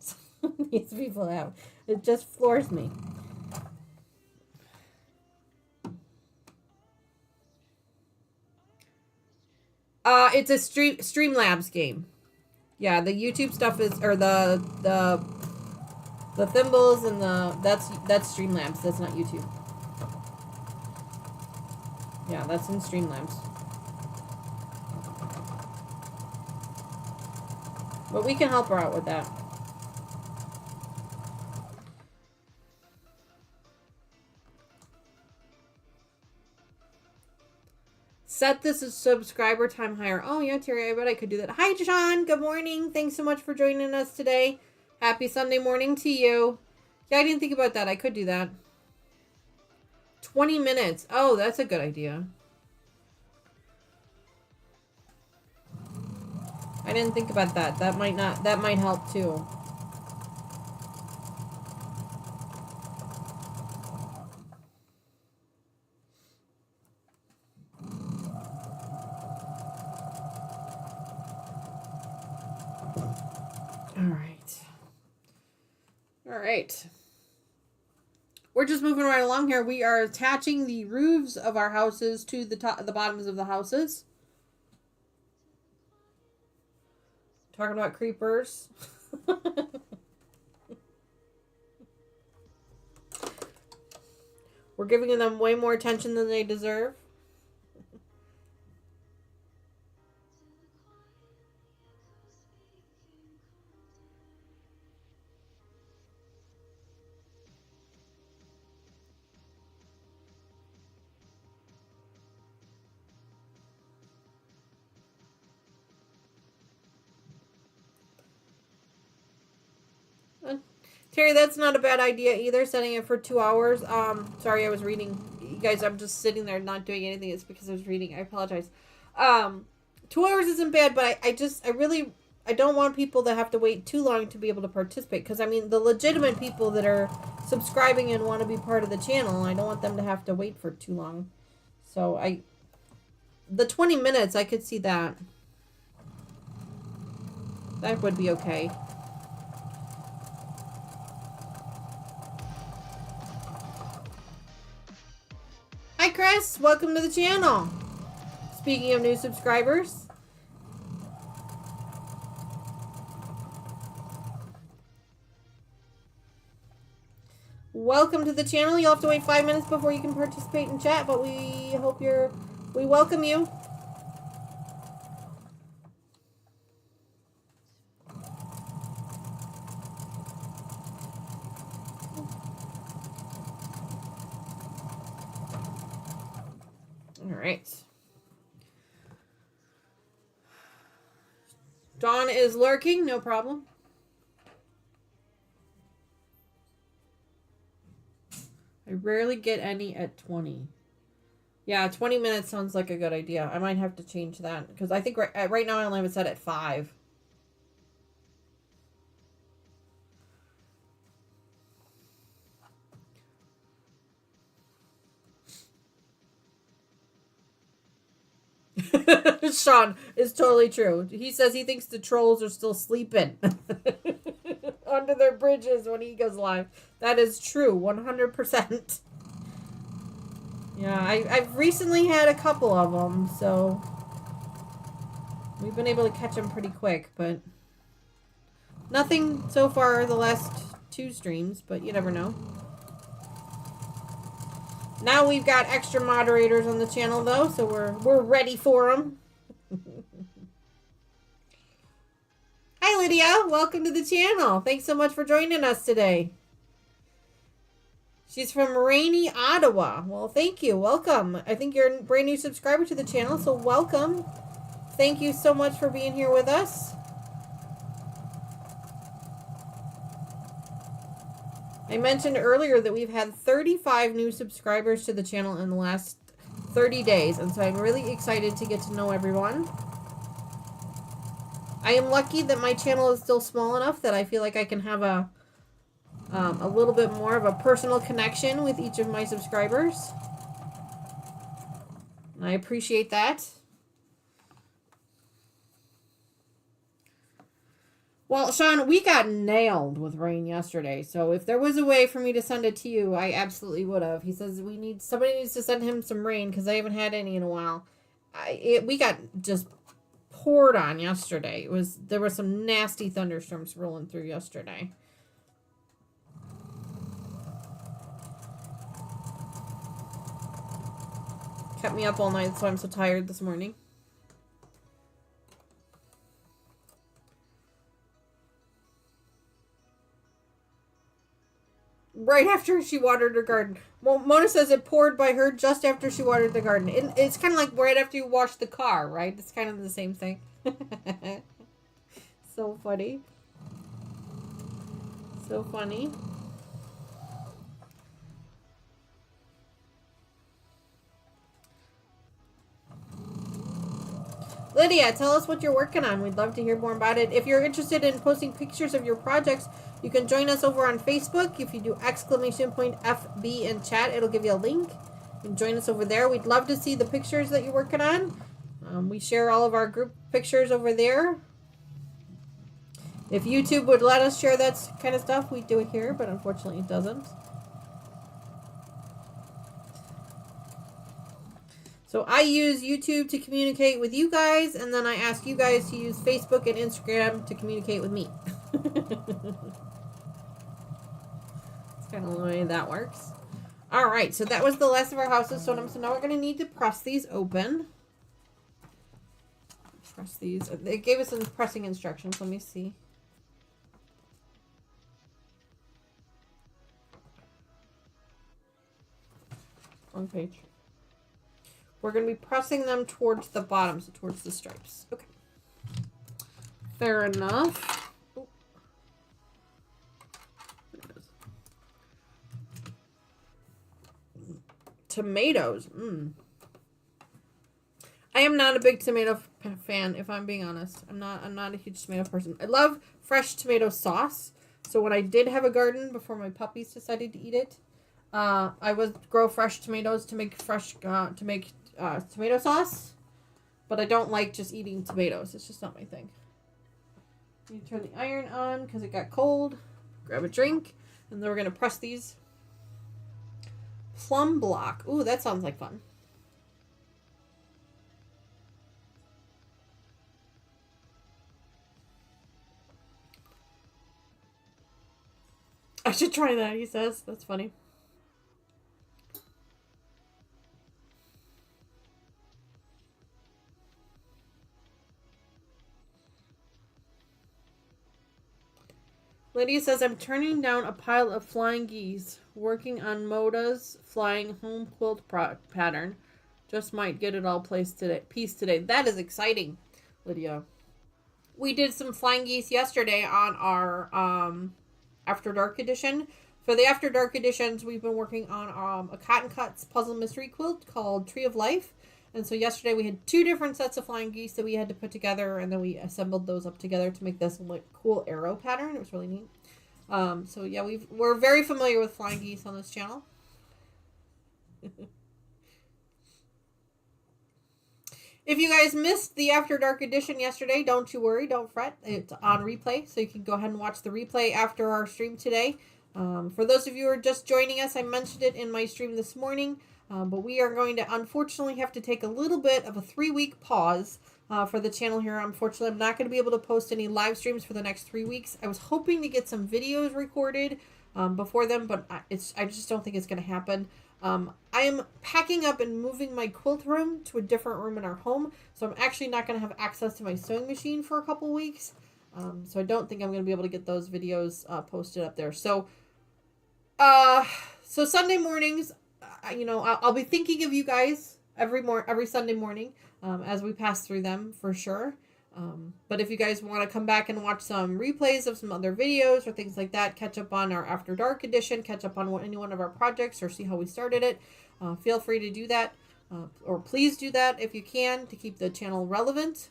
these people have. It just floors me. It's a Streamlabs game. Yeah, the YouTube stuff is, or the thimbles and that's Streamlabs. That's not YouTube. Yeah, that's in Streamlabs. But we can help her out with that. Set this subscriber time higher. Oh, yeah, Terry, I bet I could do that. Hi, John. Good morning. Thanks so much for joining us today. Happy Sunday morning to you. Yeah, I didn't think about that. I could do that. 20 minutes. Oh, that's a good idea. I didn't think about that. That might help too. All right. We're just moving right along here. We are attaching the roofs of our houses to the bottoms of the houses. Talking about creepers. We're giving them way more attention than they deserve. Terry, that's not a bad idea either, setting it for 2 hours. Sorry, I was reading. You guys, I'm just sitting there not doing anything. It's because I was reading. I apologize. 2 hours isn't bad, but I I don't want people that have to wait too long to be able to participate. Because, I mean, the legitimate people that are subscribing and want to be part of the channel, I don't want them to have to wait for too long. So, the 20 minutes, I could see that. That would be okay. Hi, Chris. Welcome to the channel. Speaking of new subscribers. Welcome to the channel. You'll have to wait 5 minutes before you can participate in chat, but we hope we welcome you. All right. Dawn is lurking, no problem. I rarely get any at 20. Yeah, 20 minutes sounds like a good idea. I might have to change that because I think right now I only have it set at 5. Sean is totally true. He says he thinks the trolls are still sleeping under their bridges when he goes live. That is true, 100%. Yeah, I've recently had a couple of them, so we've been able to catch them pretty quick, but nothing so far the last 2 streams, but you never know. Now we've got extra moderators on the channel, though, so we're ready for them. Hi, Lydia. Welcome to the channel. Thanks so much for joining us today. She's from rainy Ottawa. Well, thank you. Welcome. I think you're a brand new subscriber to the channel, so welcome. Thank you so much for being here with us. I mentioned earlier that we've had 35 new subscribers to the channel in the last 30 days, and so I'm really excited to get to know everyone. I am lucky that my channel is still small enough that I feel like I can have a little bit more of a personal connection with each of my subscribers. And I appreciate that. Well, Sean, we got nailed with rain yesterday, so if there was a way for me to send it to you, I absolutely would have. He says somebody needs to send him some rain because I haven't had any in a while. We got just poured on yesterday. There were some nasty thunderstorms rolling through yesterday. Kept me up all night, so I'm so tired this morning. Right after she watered her garden. Well, Mona says it poured by her just after she watered the garden. It's kind of like right after you wash the car, right? It's kind of the same thing. So funny. So funny. Lydia, tell us what you're working on. We'd love to hear more about it. If you're interested in posting pictures of your projects, you can join us over on Facebook. If you do !FB in chat, it'll give you a link. You can join us over there. We'd love to see the pictures that you're working on. We share all of our group pictures over there. If YouTube would let us share that kind of stuff, we'd do it here, but unfortunately it doesn't. So I use YouTube to communicate with you guys, and then I ask you guys to use Facebook and Instagram to communicate with me. That's kind of the way that works. All right, so that was the last of our houses. So now we're going to need to press these open. Press these. They gave us some pressing instructions. Let me see. Wrong page. We're going to be pressing them towards the bottom, so towards the stripes. Okay. Fair enough. Oh. There it is. Tomatoes. I am not a big tomato fan, if I'm being honest. I'm not a huge tomato person. I love fresh tomato sauce. So when I did have a garden before my puppies decided to eat it, I would grow fresh tomatoes to make tomato sauce. But I don't like just eating tomatoes. It's just not my thing. You turn the iron on because it got cold. Grab a drink, and then we're gonna press these. Plum block. Ooh, that sounds like fun. I should try that, he says. That's funny. Lydia says, I'm turning down a pile of flying geese, working on Moda's flying home quilt pattern. Just might get it all pieced today. That is exciting, Lydia. We did some flying geese yesterday on our After Dark edition. For the After Dark editions, we've been working on a Cotton Cuts puzzle mystery quilt called Tree of Life. And so yesterday we had 2 different sets of flying geese that we had to put together, and then we assembled those up together to make this like cool arrow pattern. It was really neat. So yeah, we're very familiar with flying geese on this channel. If you guys missed the After Dark edition yesterday, don't you worry, don't fret. It's on replay, so you can go ahead and watch the replay after our stream today. For those of you who are just joining us, I mentioned it in my stream this morning. But we are going to unfortunately have to take a little bit of a 3-week pause for the channel here. Unfortunately, I'm not going to be able to post any live streams for the next 3 weeks. I was hoping to get some videos recorded before then, but I just don't think it's going to happen. I am packing up and moving my quilt room to a different room in our home, so I'm actually not going to have access to my sewing machine for a couple weeks. So I don't think I'm going to be able to get those videos posted up there. So Sunday mornings, I'll be thinking of you guys every Sunday morning as we pass through them for sure. But if you guys want to come back and watch some replays of some other videos or things like that, catch up on our After Dark edition, catch up on any one of our projects or see how we started it, feel free to do that. Or please do that if you can to keep the channel relevant.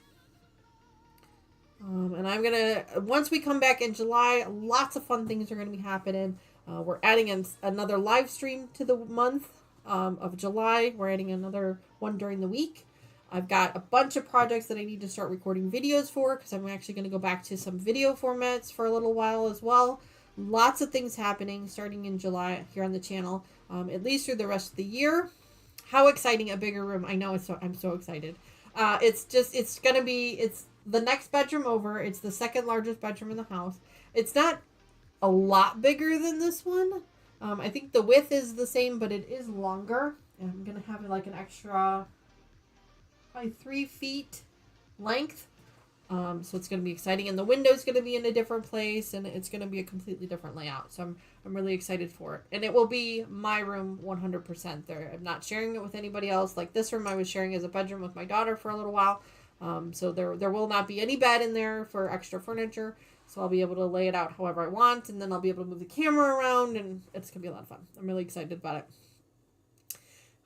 And I'm going to, once we come back in July, lots of fun things are going to be happening. We're adding another live stream to the month of July. We're adding another one during the week. I've got a bunch of projects that I need to start recording videos for because I'm actually going to go back to some video formats for a little while as well. Lots of things happening starting in July here on the channel, at least through the rest of the year. How exciting, a bigger room. I know, I'm so excited. It's the next bedroom over. It's the second largest bedroom in the house. It's not a lot bigger than this one. I think the width is the same, but it is longer. And I'm going to have like an extra, probably 3 feet length. So it's going to be exciting. And the window's going to be in a different place, and it's going to be a completely different layout. So I'm really excited for it. And it will be my room 100% there. I'm not sharing it with anybody else. Like this room I was sharing as a bedroom with my daughter for a little while. So there will not be any bed in there for extra furniture. So I'll be able to lay it out however I want, and then I'll be able to move the camera around, and it's going to be a lot of fun. I'm really excited about it.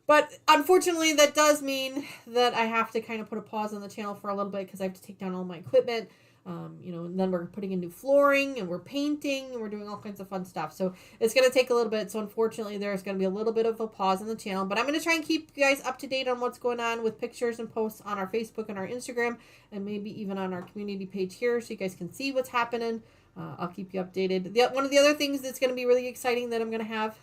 But unfortunately, that does mean that I have to kind of put a pause on the channel for a little bit because I have to take down all my equipment. And then we're putting in new flooring, and we're painting, and we're doing all kinds of fun stuff. So it's going to take a little bit. So unfortunately, there's going to be a little bit of a pause on the channel. But I'm going to try and keep you guys up to date on what's going on with pictures and posts on our Facebook and our Instagram, and maybe even on our community page here so you guys can see what's happening. I'll keep you updated. One of the other things that's going to be really exciting that I'm going to have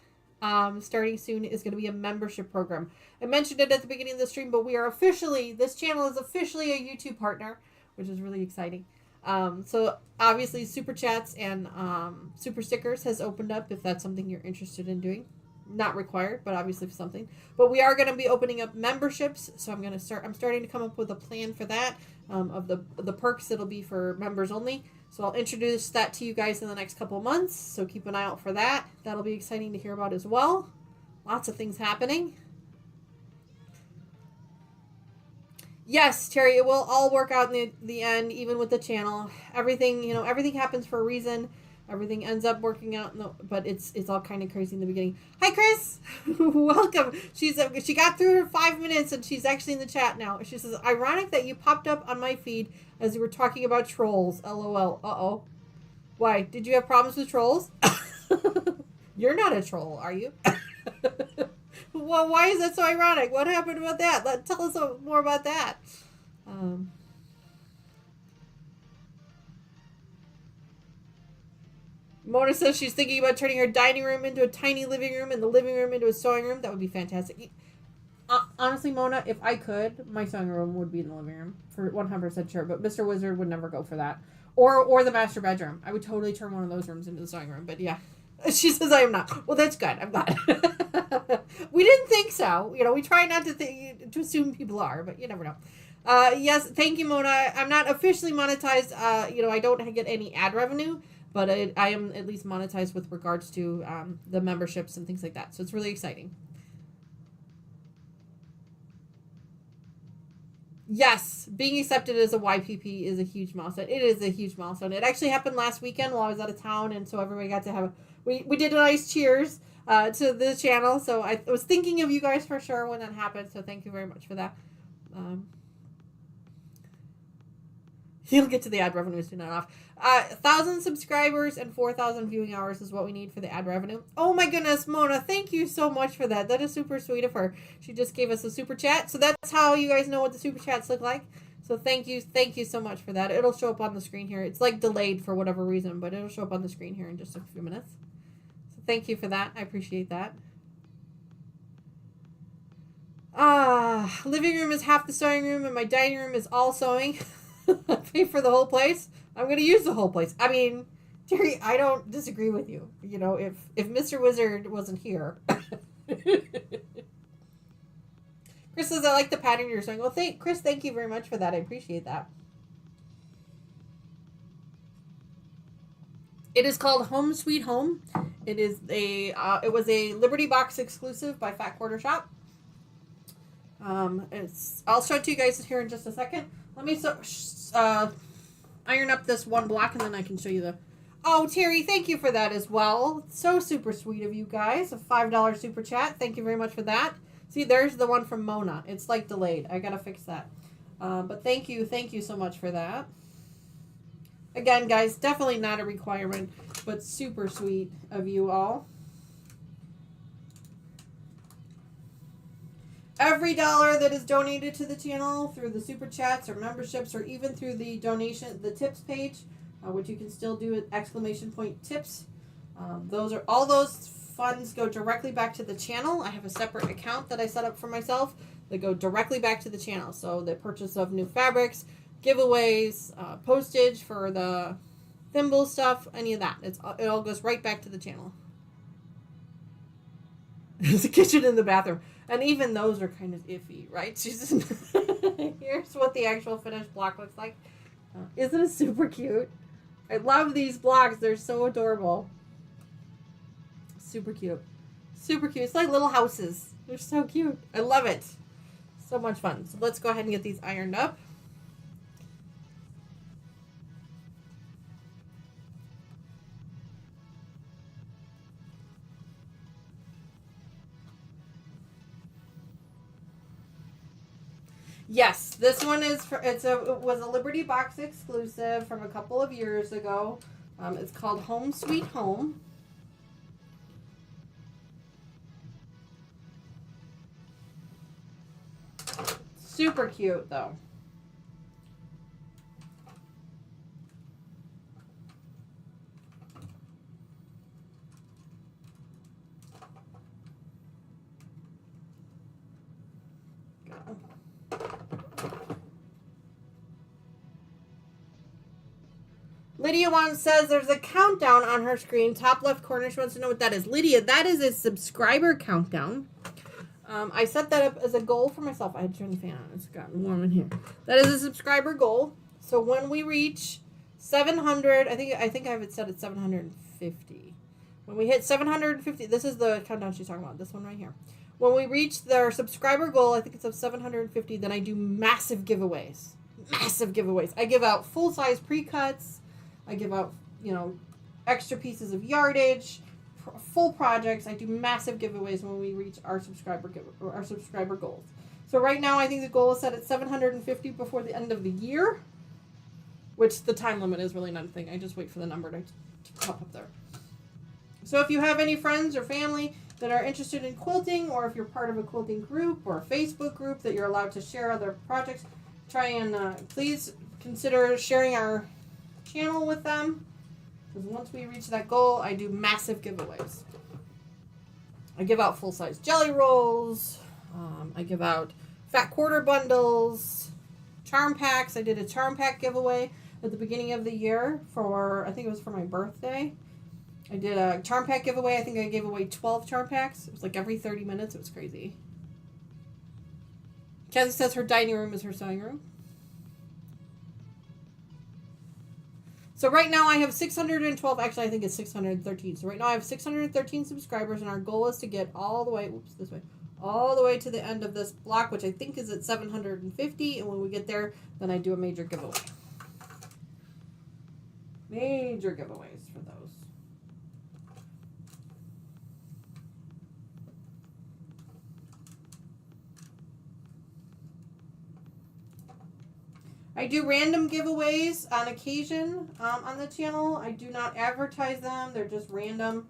starting soon is going to be a membership program. I mentioned it at the beginning of the stream, but this channel is officially a YouTube partner, which is really exciting. So obviously Super Chats and Super Stickers has opened up if that's something you're interested in doing. Not required, but obviously something. But we are going to be opening up memberships, so I'm starting to come up with a plan for that, of the perks that'll be for members only. So I'll introduce that to you guys in the next couple months, so keep an eye out for that. That'll be exciting to hear about as well. Lots of things happening. Yes, Terry, it will all work out in the end, even with the channel. Everything happens for a reason. everything ends up working out. But it's all kind of crazy in the beginning. Hi, Chris. Welcome. She got through her 5 minutes and she's actually in the chat now. She says, ironic that you popped up on my feed as you were talking about trolls. LOL. Uh-oh. Why? Did you have problems with trolls? You're not a troll, are you? Well, why is that so ironic? What happened about that? Tell us more about that. Mona says she's thinking about turning her dining room into a tiny living room and the living room into a sewing room. That would be fantastic. Honestly, Mona, if I could, my sewing room would be in the living room for 100% sure. But Mr. Wizard would never go for that. Or the master bedroom. I would totally turn one of those rooms into the sewing room. But yeah. She says I am not. Well, that's good. I'm glad. We didn't think so. We try not to assume people are, but you never know. Yes, thank you, Mona. I'm not officially monetized. I don't get any ad revenue, but I am at least monetized with regards to the memberships and things like that. So it's really exciting. Yes, being accepted as a YPP is a huge milestone. It is a huge milestone. It actually happened last weekend while I was out of town, and so everybody got to have we did a nice cheers to the channel. So I was thinking of you guys for sure when that happened. So thank you very much for that. He'll get to the ad revenue soon enough. 1,000 subscribers and 4,000 viewing hours is what we need for the ad revenue. Oh my goodness, Mona, thank you so much for that. That is super sweet of her. She just gave us a super chat. So that's how you guys know what the super chats look like. So thank you so much for that. It'll show up on the screen here. It's like delayed for whatever reason, but it'll show up on the screen here in just a few minutes. So thank you for that. I appreciate that. Living room is half the sewing room and my dining room is all sewing. I pay for the whole place. I'm going to use the whole place. I mean, Terry, I don't disagree with you. If Mr. Wizard wasn't here. Chris says, I like the pattern you're sewing. Well, Chris, thank you very much for that. I appreciate that. It is called Home Sweet Home. It is it was a Liberty Box exclusive by Fat Quarter Shop. I'll show it to you guys here in just a second. Let me iron up this one block and then I can show you the... Oh, Terry, thank you for that as well. So super sweet of you guys. A $5 super chat. Thank you very much for that. See, there's the one from Mona. It's like delayed. I gotta fix that. But thank you so much for that. Again, guys, definitely not a requirement, but super sweet of you all. Every dollar that is donated to the channel through the super chats or memberships or even through the the tips page, which you can still do at !tips. All those funds go directly back to the channel. I have a separate account that I set up for myself that go directly back to the channel. So the purchase of new fabrics, giveaways, postage for the thimble stuff, any of that. It all goes right back to the channel. There's a kitchen in the bathroom. And even those are kind of iffy, right? Here's what the actual finished block looks like. Isn't it super cute? I love these blocks. They're so adorable. Super cute. Super cute. It's like little houses. They're so cute. I love it. So much fun. So let's go ahead and get these ironed up. Yes, this one is it was a Liberty Box exclusive from a couple of years ago. It's called Home Sweet Home. Super cute though. Lydia says there's a countdown on her screen. Top left corner. She wants to know what that is. Lydia, that is a subscriber countdown. I set that up as a goal for myself. I had to turn the fan on. It's gotten warm in here. That is a subscriber goal. So when we reach 700, I think I have it set at 750. When we hit 750, this is the countdown she's talking about. This one right here. When we reach their subscriber goal, I think it's of 750, then I do massive giveaways. Massive giveaways. I give out full-size pre-cuts. I give out, extra pieces of yardage, full projects. I do massive giveaways when we reach our subscriber goals. So right now, I think the goal is set at 750 before the end of the year, which the time limit is really not a thing. I just wait for the number to pop up there. So if you have any friends or family that are interested in quilting, or if you're part of a quilting group or a Facebook group that you're allowed to share other projects, try and please consider sharing our channel with them, because once we reach that goal, I do massive giveaways. I give out full-size jelly rolls. I give out fat quarter bundles, charm packs. I did a charm pack giveaway at the beginning of the year I think it was for my birthday. I did a charm pack giveaway. I think I gave away 12 charm packs. It was like every 30 minutes. It was crazy. Kathy says her dining room is her sewing room. So right now I have 612. Actually, I think it's 613. So right now I have 613 subscribers, and our goal is to get all the way, all the way to the end of this block, which I think is at 750. And when we get there, then I do a major giveaway. Major giveaways for those. I do random giveaways on occasion on the channel. I do not advertise them. They're just random.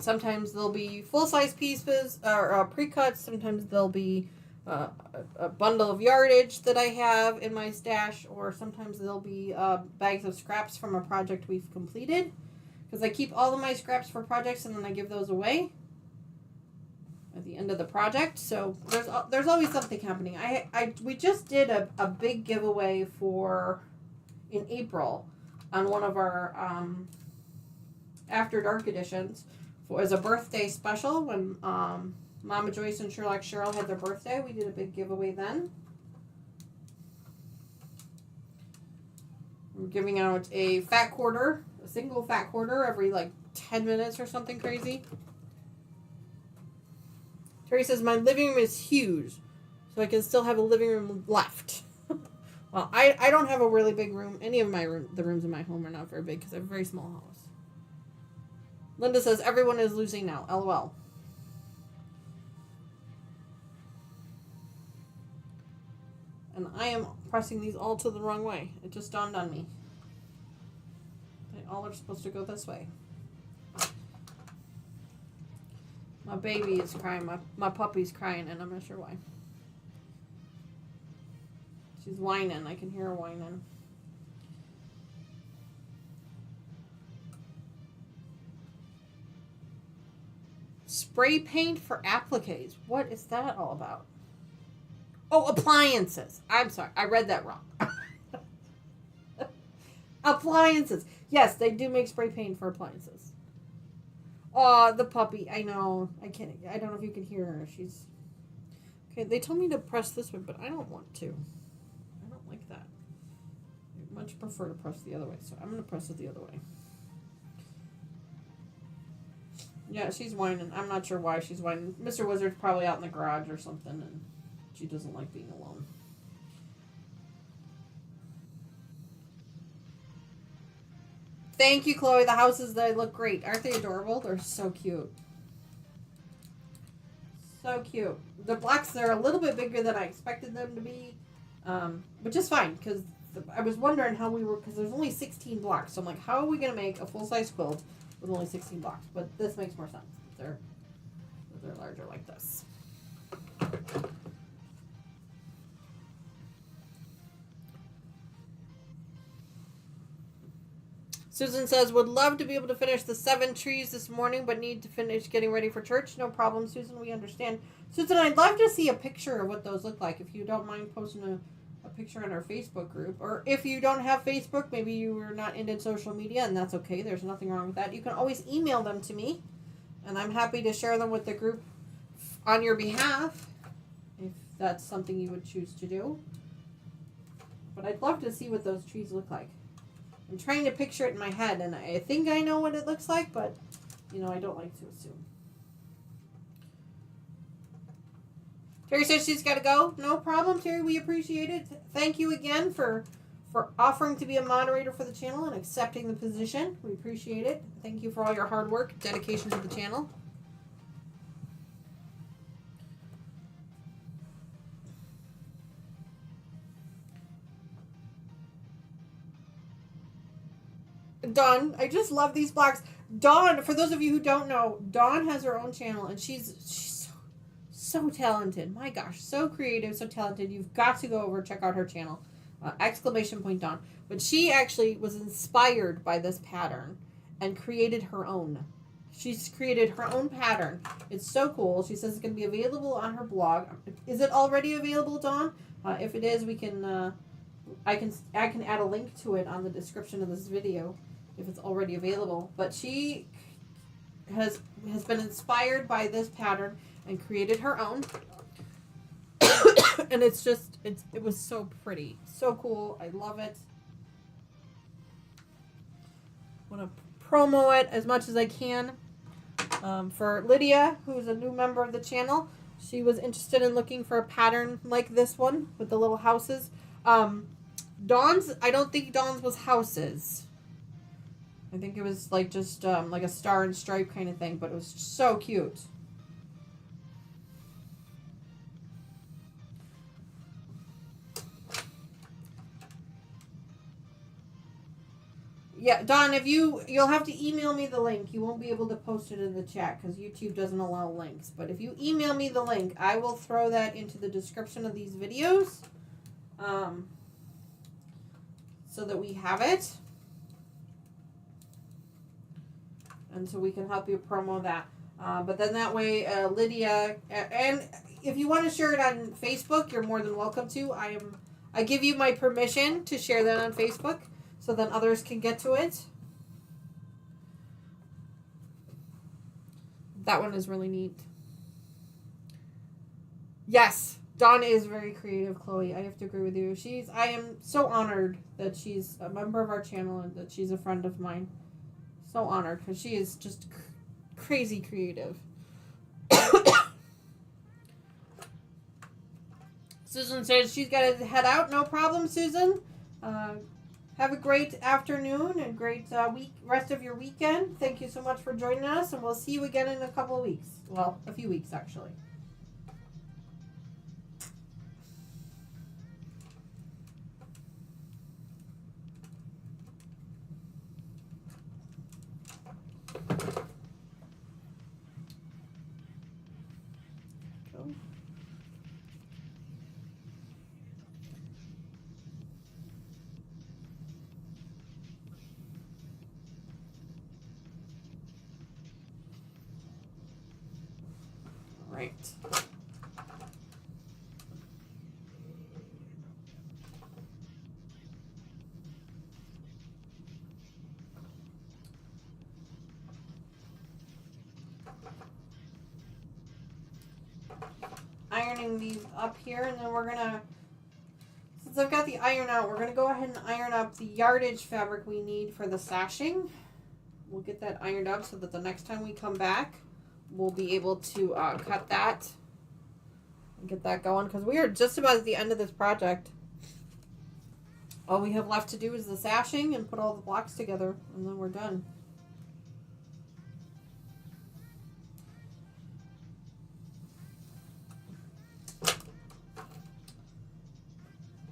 Sometimes they'll be full-size pieces or pre-cuts. Sometimes they'll be a bundle of yardage that I have in my stash, or sometimes they'll be bags of scraps from a project we've completed, because I keep all of my scraps for projects and then I give those away at the end of the project. So there's always something happening. We just did a big giveaway in April on one of our After Dark editions as a birthday special when Mama Joyce and Sherlock Cheryl had their birthday. We did a big giveaway then. We're giving out a single fat quarter every like 10 minutes or something crazy. Terry says, my living room is huge, so I can still have a living room left. Well, I don't have a really big room. Any of the rooms in my home are not very big because I have a very small house. Linda says, everyone is losing now. LOL. And I am pressing these all to the wrong way. It just dawned on me. They all are supposed to go this way. My baby is crying. My puppy's crying, and I'm not sure why. She's whining. I can hear her whining. Spray paint for appliques. What is that all about? Oh, appliances. I'm sorry. I read that wrong. Appliances. Yes, they do make spray paint for appliances. Oh, the puppy. I know. I don't know if you can hear her. She's... Okay, they told me to press this way, but I don't want to. I don't like that. I much prefer to press the other way, so I'm going to press it the other way. Yeah, she's whining. I'm not sure why she's whining. Mr. Wizard's probably out in the garage or something, and she doesn't like being alone. Thank you, Chloe. The houses, they look great. Aren't they adorable? They're so cute. So cute. The blocks, they're a little bit bigger than I expected them to be, which is fine, because I was wondering how because there's only 16 blocks, so I'm like, how are we going to make a full-size quilt with only 16 blocks? But this makes more sense. They're larger like this. Susan says, would love to be able to finish the 7 trees this morning, but need to finish getting ready for church. No problem, Susan. We understand. Susan, I'd love to see a picture of what those look like. If you don't mind posting a picture on our Facebook group. Or if you don't have Facebook, maybe you are not into social media, and that's okay. There's nothing wrong with that. You can always email them to me, and I'm happy to share them with the group on your behalf, if that's something you would choose to do. But I'd love to see what those trees look like. I'm trying to picture it in my head, and I think I know what it looks like, but, I don't like to assume. Terry says she's got to go. No problem, Terry. We appreciate it. Thank you again for for offering to be a moderator for the channel and accepting the position. We appreciate it. Thank you for all your hard work, dedication to the channel. Dawn, I just love these blocks. Dawn, for those of you who don't know, Dawn has her own channel, and she's so talented. My gosh, so creative, so talented. You've got to go over and check out her channel. Exclamation point Dawn. But she actually was inspired by this pattern and created her own. She's created her own pattern. It's so cool. She says it's going to be available on her blog. Is it already available, Dawn? If it is, we can. I can add a link to it on the description of this video if it's already available. But she has been inspired by this pattern and created her own. And it was so pretty, so cool. I love it. I want to promo it as much as I can. For Lydia, who's a new member of the channel, she was interested in looking for a pattern like this one with the little houses. Dawn's, I don't think Dawn's was houses. I think it was like just like a star and stripe kind of thing, but it was so cute. Yeah, Dawn, if you'll have to email me the link. You won't be able to post it in the chat because YouTube doesn't allow links. But if you email me the link, I will throw that into the description of these videos. So that we have it. And so we can help you promo that. But then that way, Lydia, and if you want to share it on Facebook, you're more than welcome to. I give you my permission to share that on Facebook so then others can get to it. That one is really neat. Yes, Dawn is very creative, Chloe. I have to agree with you. I am so honored that she's a member of our channel and that she's a friend of mine. So honored because she is just crazy creative. Susan says she's got to head out. No problem, Susan. Have a great afternoon and great rest of your weekend. Thank you so much for joining us, and we'll see you again in a couple of weeks. Well, a few weeks, actually. Right. Ironing these up here, and then we're gonna, since I've got the iron out, we're gonna go ahead and iron up the yardage fabric we need for the sashing. We'll get that ironed up so that the next time we come back, we'll be able to cut that and get that going, because we are just about at the end of this project. All we have left to do is the sashing and put all the blocks together, and then we're done.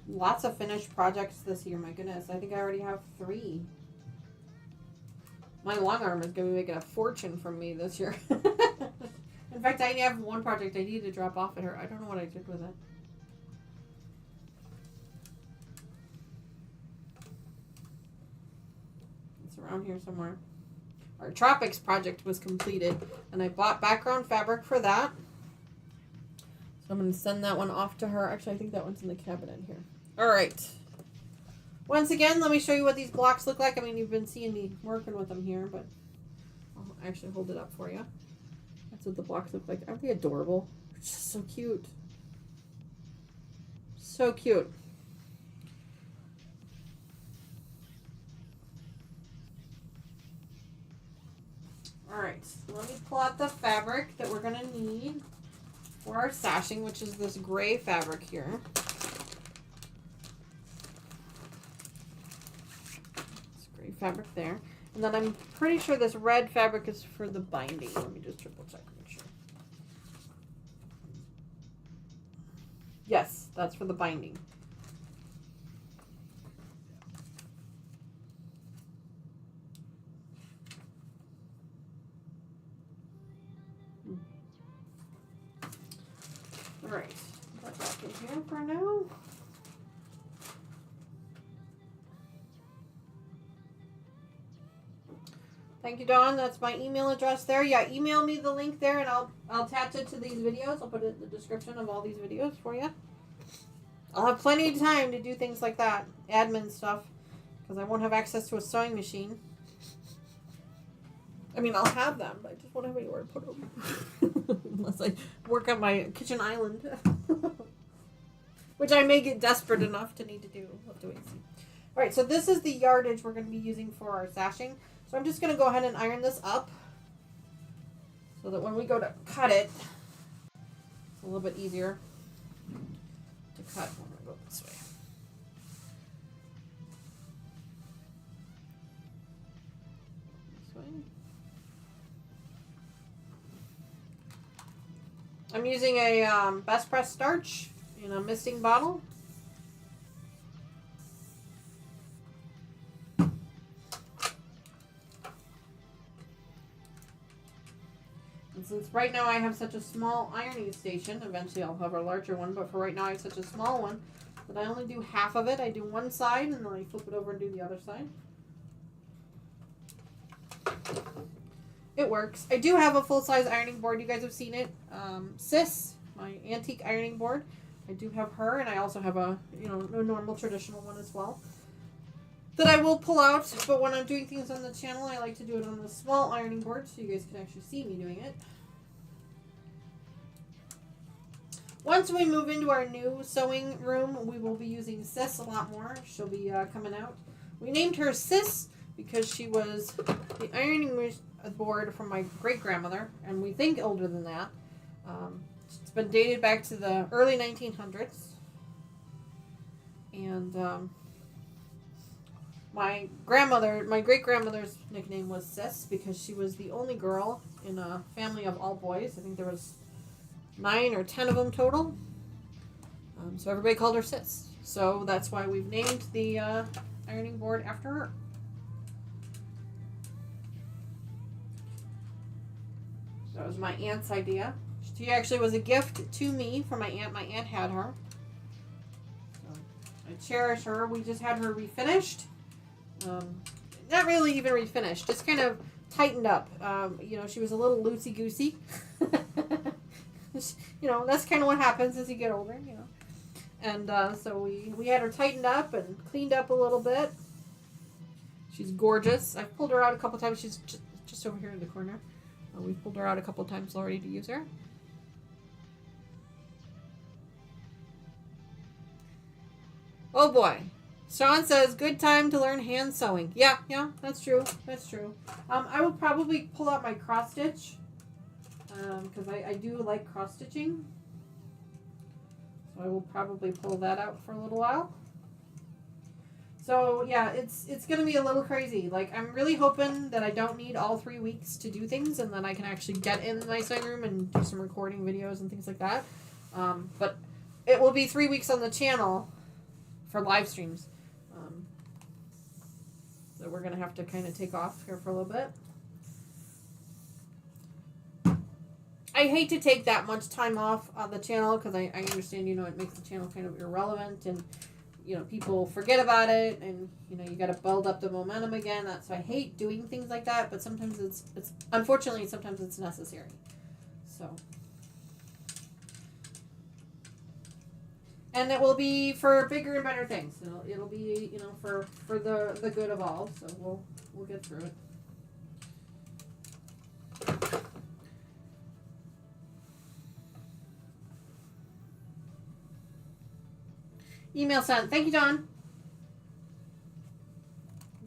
Lots of finished projects this year, my goodness. I think I already have 3. My long arm is going to be making a fortune from me this year. In fact, I have one project I need to drop off at her. I don't know what I did with it. It's around here somewhere. Our Tropics project was completed, and I bought background fabric for that. So I'm going to send that one off to her. Actually, I think that one's in the cabinet here. All right. Once again, let me show you what these blocks look like. I mean, you've been seeing me working with them here, but I'll actually hold it up for you. That's what the blocks look like. Aren't they adorable? It's just so cute. So cute. All right, let me pull out the fabric that we're going to need for our sashing, which is this gray fabric here. fabric there. And then I'm pretty sure this red fabric is for the binding. Let me just triple check and make sure. Yes, that's for the binding. All right, put that back in here for now. Thank you, Dawn. That's my email address there. Yeah, email me the link there, and I'll attach it to these videos. I'll put it in the description of all these videos for you. I'll have plenty of time to do things like that, admin stuff, because I won't have access to a sewing machine. I mean, I'll have them, but I just won't have anywhere to put them. Unless I work on my kitchen island. Which I may get desperate enough to need to do. We'll have to wait and see. Alright, so this is the yardage we're going to be using for our sashing. So I'm just going to go ahead and iron this up. So that when we go to cut it, it's a little bit easier to cut when we go this way. I'm using a Best Press starch in a misting bottle. And since right now I have such a small ironing station, eventually I'll have a larger one, but for right now I have such a small one that I only do half of it. I do one side and then I flip it over and do the other side. It works. I do have a full-size ironing board. You guys have seen it. Sis, my antique ironing board. I do have her, and I also have a normal traditional one as well that I will pull out. But when I'm doing things on the channel, I like to do it on the small ironing board so you guys can actually see me doing it. Once we move into our new sewing room, we will be using Sis a lot more. She'll be coming out. We named her Sis because she was the ironing board from my great-grandmother, and we think older than that. It's been dated back to the early 1900s. And my great-grandmother's nickname was Sis because she was the only girl in a family of all boys. I think there was 9 or 10 of them total. So everybody called her Sis. So that's why we've named the ironing board after her. That was my aunt's idea. She actually was a gift to me from my aunt. My aunt had her. So I cherish her. We just had her refinished. Not really even refinished. Just kind of tightened up. She was a little loosey-goosey. That's kind of what happens as you get older, And so we had her tightened up and cleaned up a little bit. She's gorgeous. I've pulled her out a couple times. She's just over here in the corner. We've pulled her out a couple times already to use her. Oh boy. Sean says, good time to learn hand sewing. Yeah, that's true. That's true. I will probably pull out my cross stitch. Because I do like cross stitching. So I will probably pull that out for a little while. So yeah, it's going to be a little crazy. Like, I'm really hoping that I don't need all 3 weeks to do things and then I can actually get in my sewing room and do some recording videos and things like that. But it will be 3 weeks on the channel for live streams. So we're going to have to kind of take off here for a little bit. I hate to take that much time off on the channel because I understand, it makes the channel kind of irrelevant and people forget about it, and you got to build up the momentum again. So I hate doing things like that, but sometimes it's unfortunately sometimes it's necessary. So, and it will be for bigger and better things. It'll be for the good of all. So we'll get through it. Email sent. Thank you, John.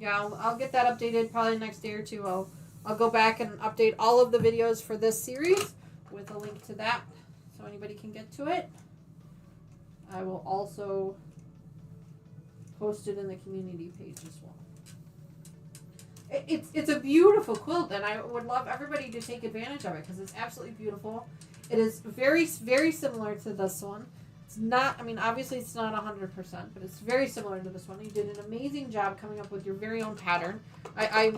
Yeah, I'll get that updated probably next day or two. I'll go back and update all of the videos for this series with a link to that so anybody can get to it. I will also post it in the community page as well. It's a beautiful quilt, and I would love everybody to take advantage of it because it's absolutely beautiful. It is very, very similar to this one. It's not, I mean, obviously it's not 100%, but it's very similar to this one. You did an amazing job coming up with your very own pattern. I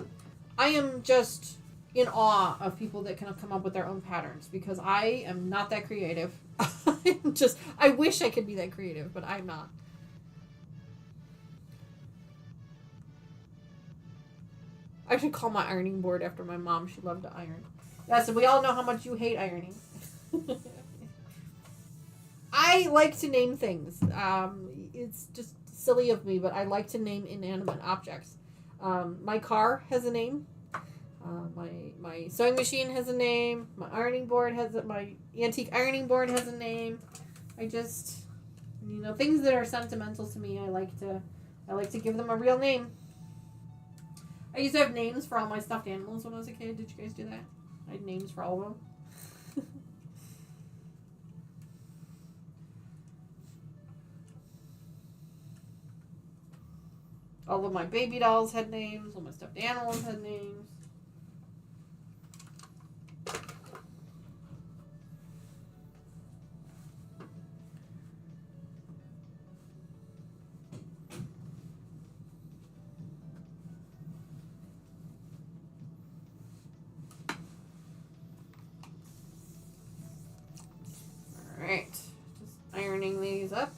am just in awe of people that can come up with their own patterns because I am not that creative. I wish I could be that creative, but I'm not. I should call my ironing board after my mom. She loved to iron. Yes, we all know how much you hate ironing. I like to name things. It's just silly of me, but I like to name inanimate objects. My car has a name. My sewing machine has a name. My ironing board my antique ironing board has a name. I just, things that are sentimental to me. I like to give them a real name. I used to have names for all my stuffed animals when I was a kid. Did you guys do that? I had names for all of them. All of my baby dolls had names. All my stuffed animals had names. Alright, just ironing these up.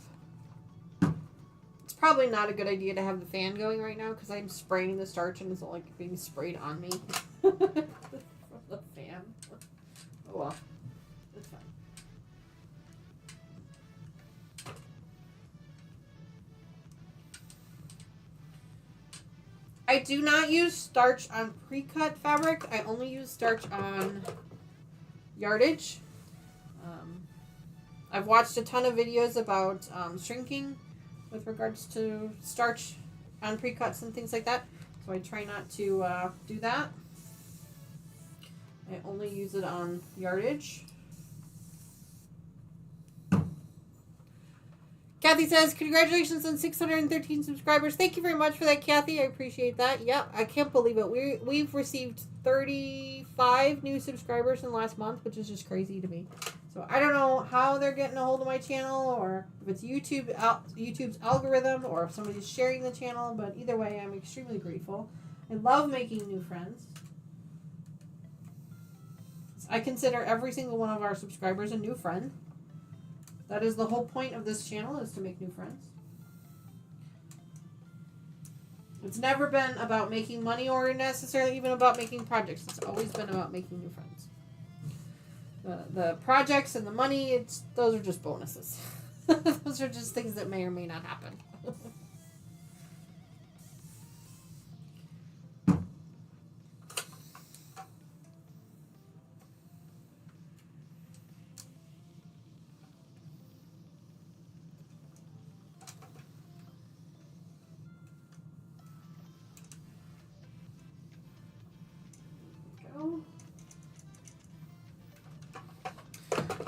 It's probably not a good idea to have the fan going right now because I'm spraying the starch and it's all like being sprayed on me from the fan. Oh well, it's fine. I do not use starch on pre-cut fabric. I only use starch on yardage. I've watched a ton of videos about shrinking with regards to starch on pre-cuts and things like that. So I try not to do that. I only use it on yardage. Kathy says, congratulations on 613 subscribers. Thank you very much for that, Kathy. I appreciate that. Yep, I can't believe it. We've received 35 new subscribers in the last month, which is just crazy to me. So I don't know how they're getting a hold of my channel or if it's YouTube's algorithm or if somebody's sharing the channel, but either way, I'm extremely grateful. I love making new friends. I consider every single one of our subscribers a new friend. That is the whole point of this channel, is to make new friends. It's never been about making money or necessarily even about making projects. It's always been about making new friends. The projects and the money, those are just bonuses. Those are just things that may or may not happen.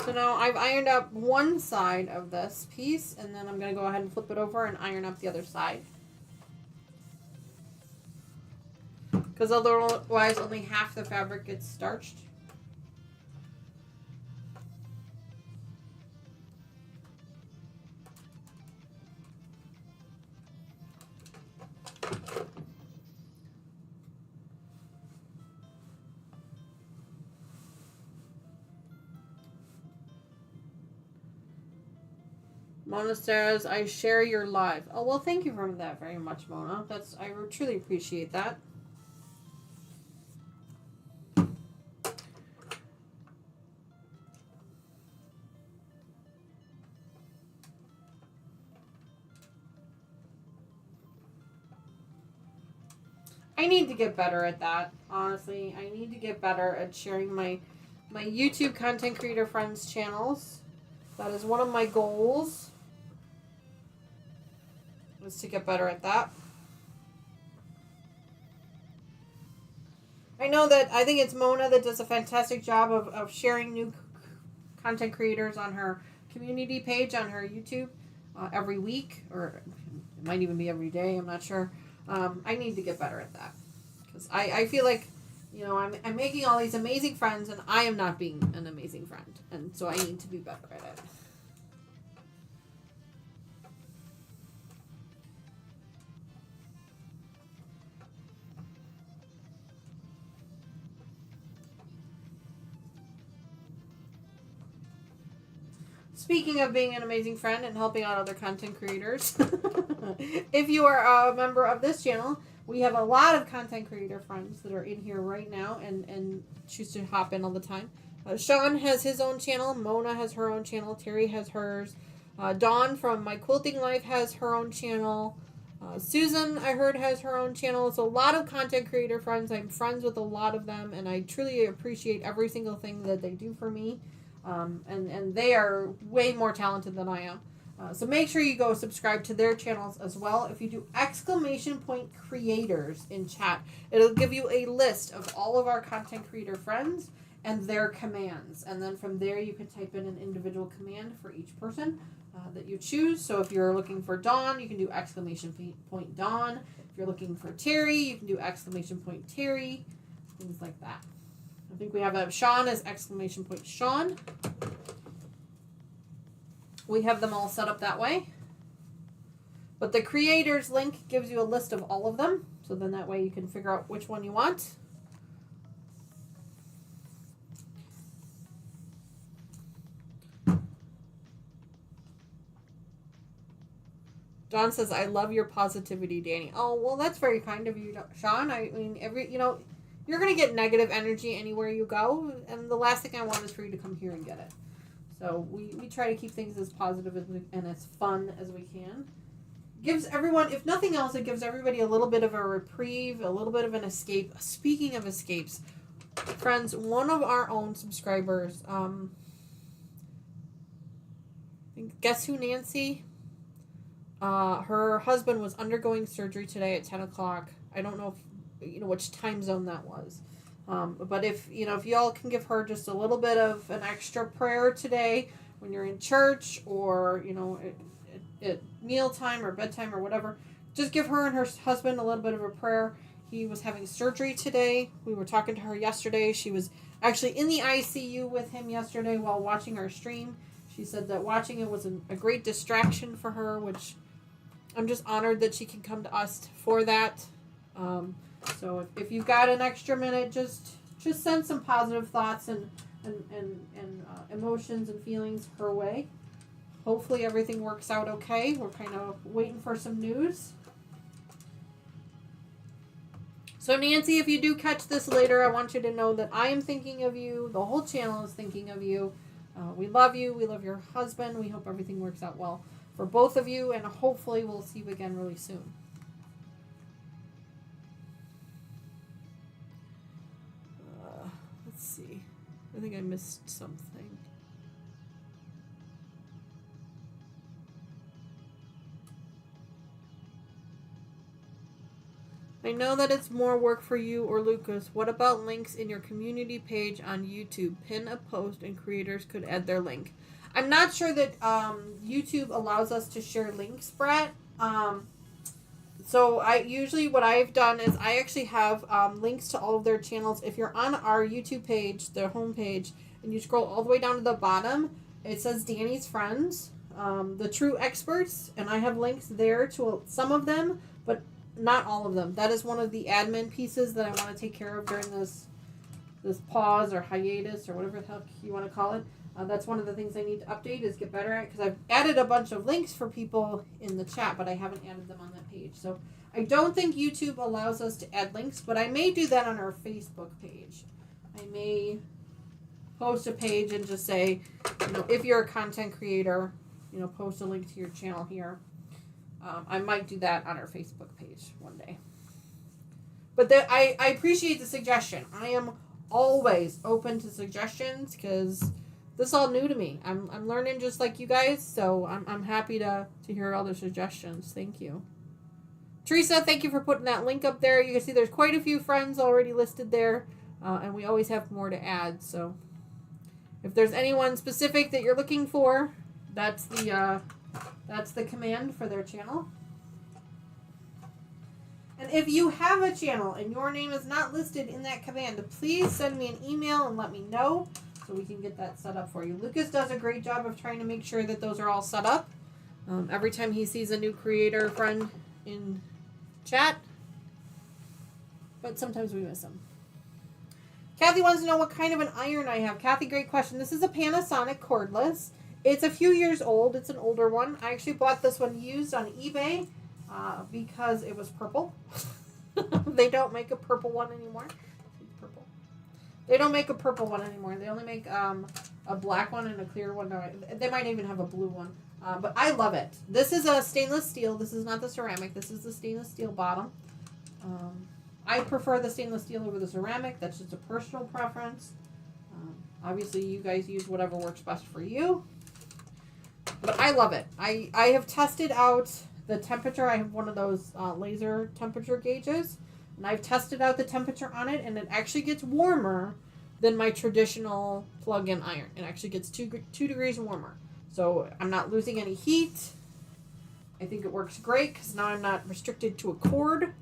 So now I've ironed up one side of this piece, and then I'm going to go ahead and flip it over and iron up the other side. Because otherwise only half the fabric gets starched. Mona says, I share your live. Oh, well, thank you for that very much, Mona. I truly appreciate that. I need to get better at that, honestly. I need to get better at sharing my YouTube content creator friends' channels. That is one of my goals. Is to get better at that. I know that I think it's Mona that does a fantastic job of sharing new content creators on her community page on her YouTube every week, or it might even be every day, I'm not sure. I need to get better at that because friends. I feel like, you know, I'm making all these amazing friends, and I am not being an amazing friend. And so I need to be better at it. Speaking of being an amazing friend and helping out other content creators, if you are a member of this channel, we have a lot of content creator friends that are in here right now and choose to hop in all the time. Sean has his own channel. Mona has her own channel. Terry has hers. Dawn from My Quilting Life has her own channel. Susan, I heard, has her own channel. It's a lot of content creator friends. I'm friends with a lot of them, and I truly appreciate every single thing that they do for me. And they are way more talented than I am. So make sure you go subscribe to their channels as well. If you do !creators in chat, it'll give you a list of all of our content creator friends and their commands. And then from there, you can type in an individual command for each person that you choose. So if you're looking for Dawn, you can do !Dawn. If you're looking for Terry, you can do !Terry. Things like that. I think we have Sean as !Sean. We have them all set up that way. But the creators link gives you a list of all of them. So then that way you can figure out which one you want. Dawn says, I love your positivity, Danny. Oh, well, that's very kind of you, Sean. I mean, you're going to get negative energy anywhere you go. And the last thing I want is for you to come here and get it. So we try to keep things as positive and as fun as we can. Gives everyone, if nothing else, it gives everybody a little bit of a reprieve, a little bit of an escape. Speaking of escapes, friends, one of our own subscribers, guess who, Nancy? Her husband was undergoing surgery today at 10 o'clock. I don't know if, which time zone that was. But if y'all can give her just a little bit of an extra prayer today when you're in church or, at mealtime or bedtime or whatever, just give her and her husband a little bit of a prayer. He was having surgery today. We were talking to her yesterday. She was actually in the ICU with him yesterday while watching our stream. She said that watching it was a great distraction for her, which I'm just honored that she can come to us for that. So if you've got an extra minute, just send some positive thoughts and emotions and feelings her way. Hopefully everything works out okay. We're kind of waiting for some news. So Nancy, if you do catch this later, I want you to know that I am thinking of you. The whole channel is thinking of you. We love you. We love your husband. We hope everything works out well for both of you, and hopefully we'll see you again really soon. Let's see. I think I missed something. I know that it's more work for you or Lucas. What about links in your community page on YouTube? Pin a post and creators could add their link. I'm not sure that YouTube allows us to share links, Brett. So what I've done is I actually have links to all of their channels. If you're on our YouTube page, their homepage, and you scroll all the way down to the bottom, it says Danny's Friends, the True Experts, and I have links there to some of them, but not all of them. That is one of the admin pieces that I want to take care of during this pause or hiatus or whatever the heck you want to call it. That's one of the things I need to update is get better at, because I've added a bunch of links for people in the chat, but I haven't added them on that page. So I don't think YouTube allows us to add links, but I may do that on our Facebook page. I may post a page and just say, if you're a content creator, post a link to your channel here. I might do that on our Facebook page one day. But I appreciate the suggestion. I am always open to suggestions because this is all new to me. I'm learning just like you guys, so I'm happy to hear all the suggestions. Thank you. Teresa, thank you for putting that link up there. You can see there's quite a few friends already listed there, and we always have more to add. So if there's anyone specific that you're looking for, that's the command for their channel. And if you have a channel and your name is not listed in that command, please send me an email and let me know so we can get that set up for you. Lucas does a great job of trying to make sure that those are all set up. Every time he sees a new creator friend in chat, but sometimes we miss them. Kathy wants to know what kind of an iron I have. Kathy, great question. This is a Panasonic cordless. It's a few years old. It's an older one. I actually bought this one used on eBay because it was purple. They don't make a purple one anymore. Purple. They don't make a purple one anymore. They only make a black one and a clear one. No, they might even have a blue one. But I love it. This is a stainless steel. This is not the ceramic. This is the stainless steel bottom. I prefer the stainless steel over the ceramic. That's just a personal preference. Obviously, you guys use whatever works best for you. But I love it. I have tested out the temperature. I have one of those laser temperature gauges. And I've tested out the temperature on it. And it actually gets warmer than my traditional plug-in iron. It actually gets 2 degrees warmer. So I'm not losing any heat. I think it works great because now I'm not restricted to a cord.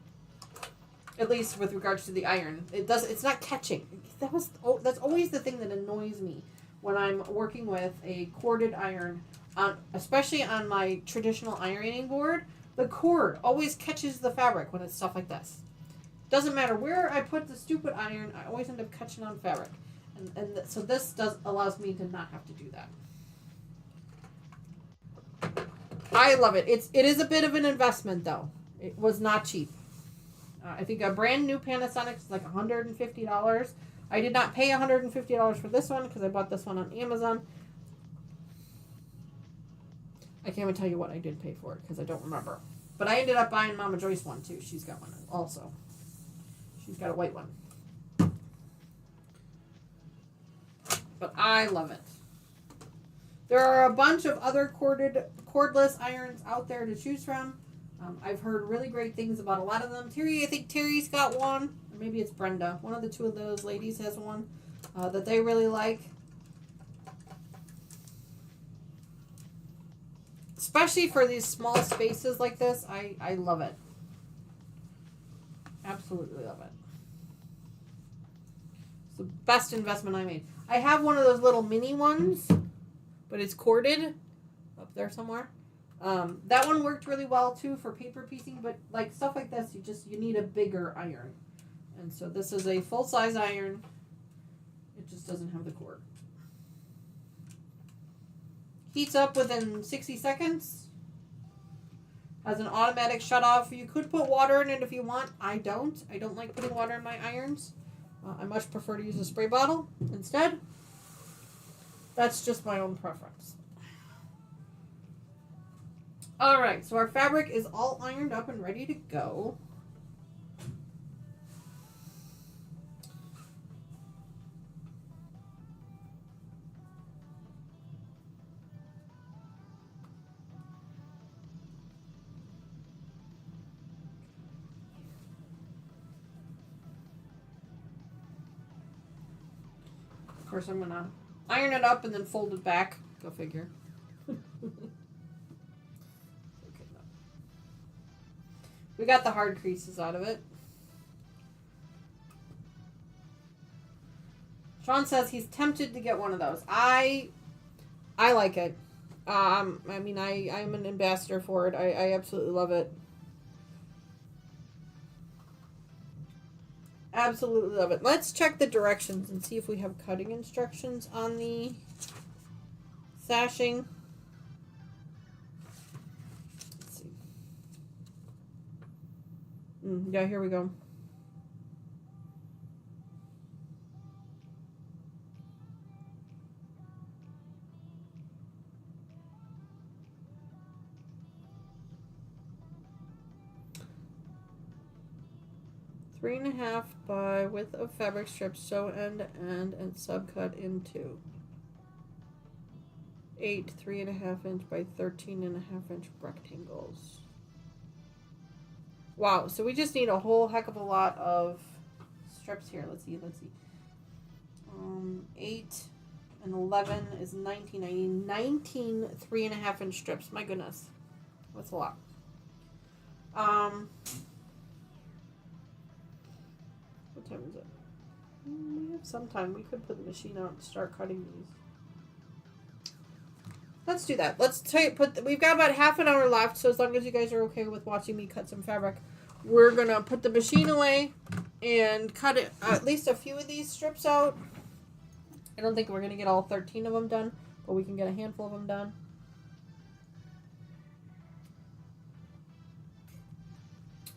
At least with regards to the iron. It's not catching. That's always the thing that annoys me when I'm working with a corded iron, especially on my traditional ironing board. The cord always catches the fabric when it's stuff like this. Doesn't matter where I put the stupid iron, I always end up catching on fabric. So this allows me to not have to do that. I love it. It is a bit of an investment though. It was not cheap. I think a brand new Panasonic is like $150. I did not pay $150 for this one because I bought this one on Amazon. I can't even tell you what I did pay for it because I don't remember. But I ended up buying Mama Joyce one too. She's got one also. She's got a white one. But I love it. There are a bunch of other cordless irons out there to choose from. I've heard really great things about a lot of them. I think Terry's got one. Or maybe it's Brenda. One of the two of those ladies has one that they really like. Especially for these small spaces like this. I love it. Absolutely love it. It's the best investment I made. I have one of those little mini ones, but it's corded up there somewhere. That one worked really well too for paper piecing, but like stuff like this, you need a bigger iron. And so this is a full-size iron. It just doesn't have the cord. Heats up within 60 seconds. Has an automatic shut off. You could put water in it if you want. I don't. I don't like putting water in my irons. I much prefer to use a spray bottle instead. That's just my own preference. Alright, so our fabric is all ironed up and ready to go. Of course, I'm going to iron it up and then fold it back. Go figure. We got the hard creases out of it. Sean says he's tempted to get one of those. I like it. I'm an ambassador for it. I absolutely love it. Absolutely love it. Let's check the directions and see if we have cutting instructions on the sashing. Yeah, here we go. Three and a half by width of fabric strips, sew end to end and subcut into 8 3.5 inch by 13.5 inch rectangles. Wow, so we just need a whole heck of a lot of strips here. Let's see. 8 and 11 is 19. I need 19 3.5 inch strips. My goodness. That's a lot. time is it? We have some time. We could put the machine out and start cutting these. Let's do that. Let's we've got about half an hour left, so as long as you guys are okay with watching me cut some fabric, we're going to put the machine away and cut it, at least a few of these strips out. I don't think we're going to get all 13 of them done, but we can get a handful of them done.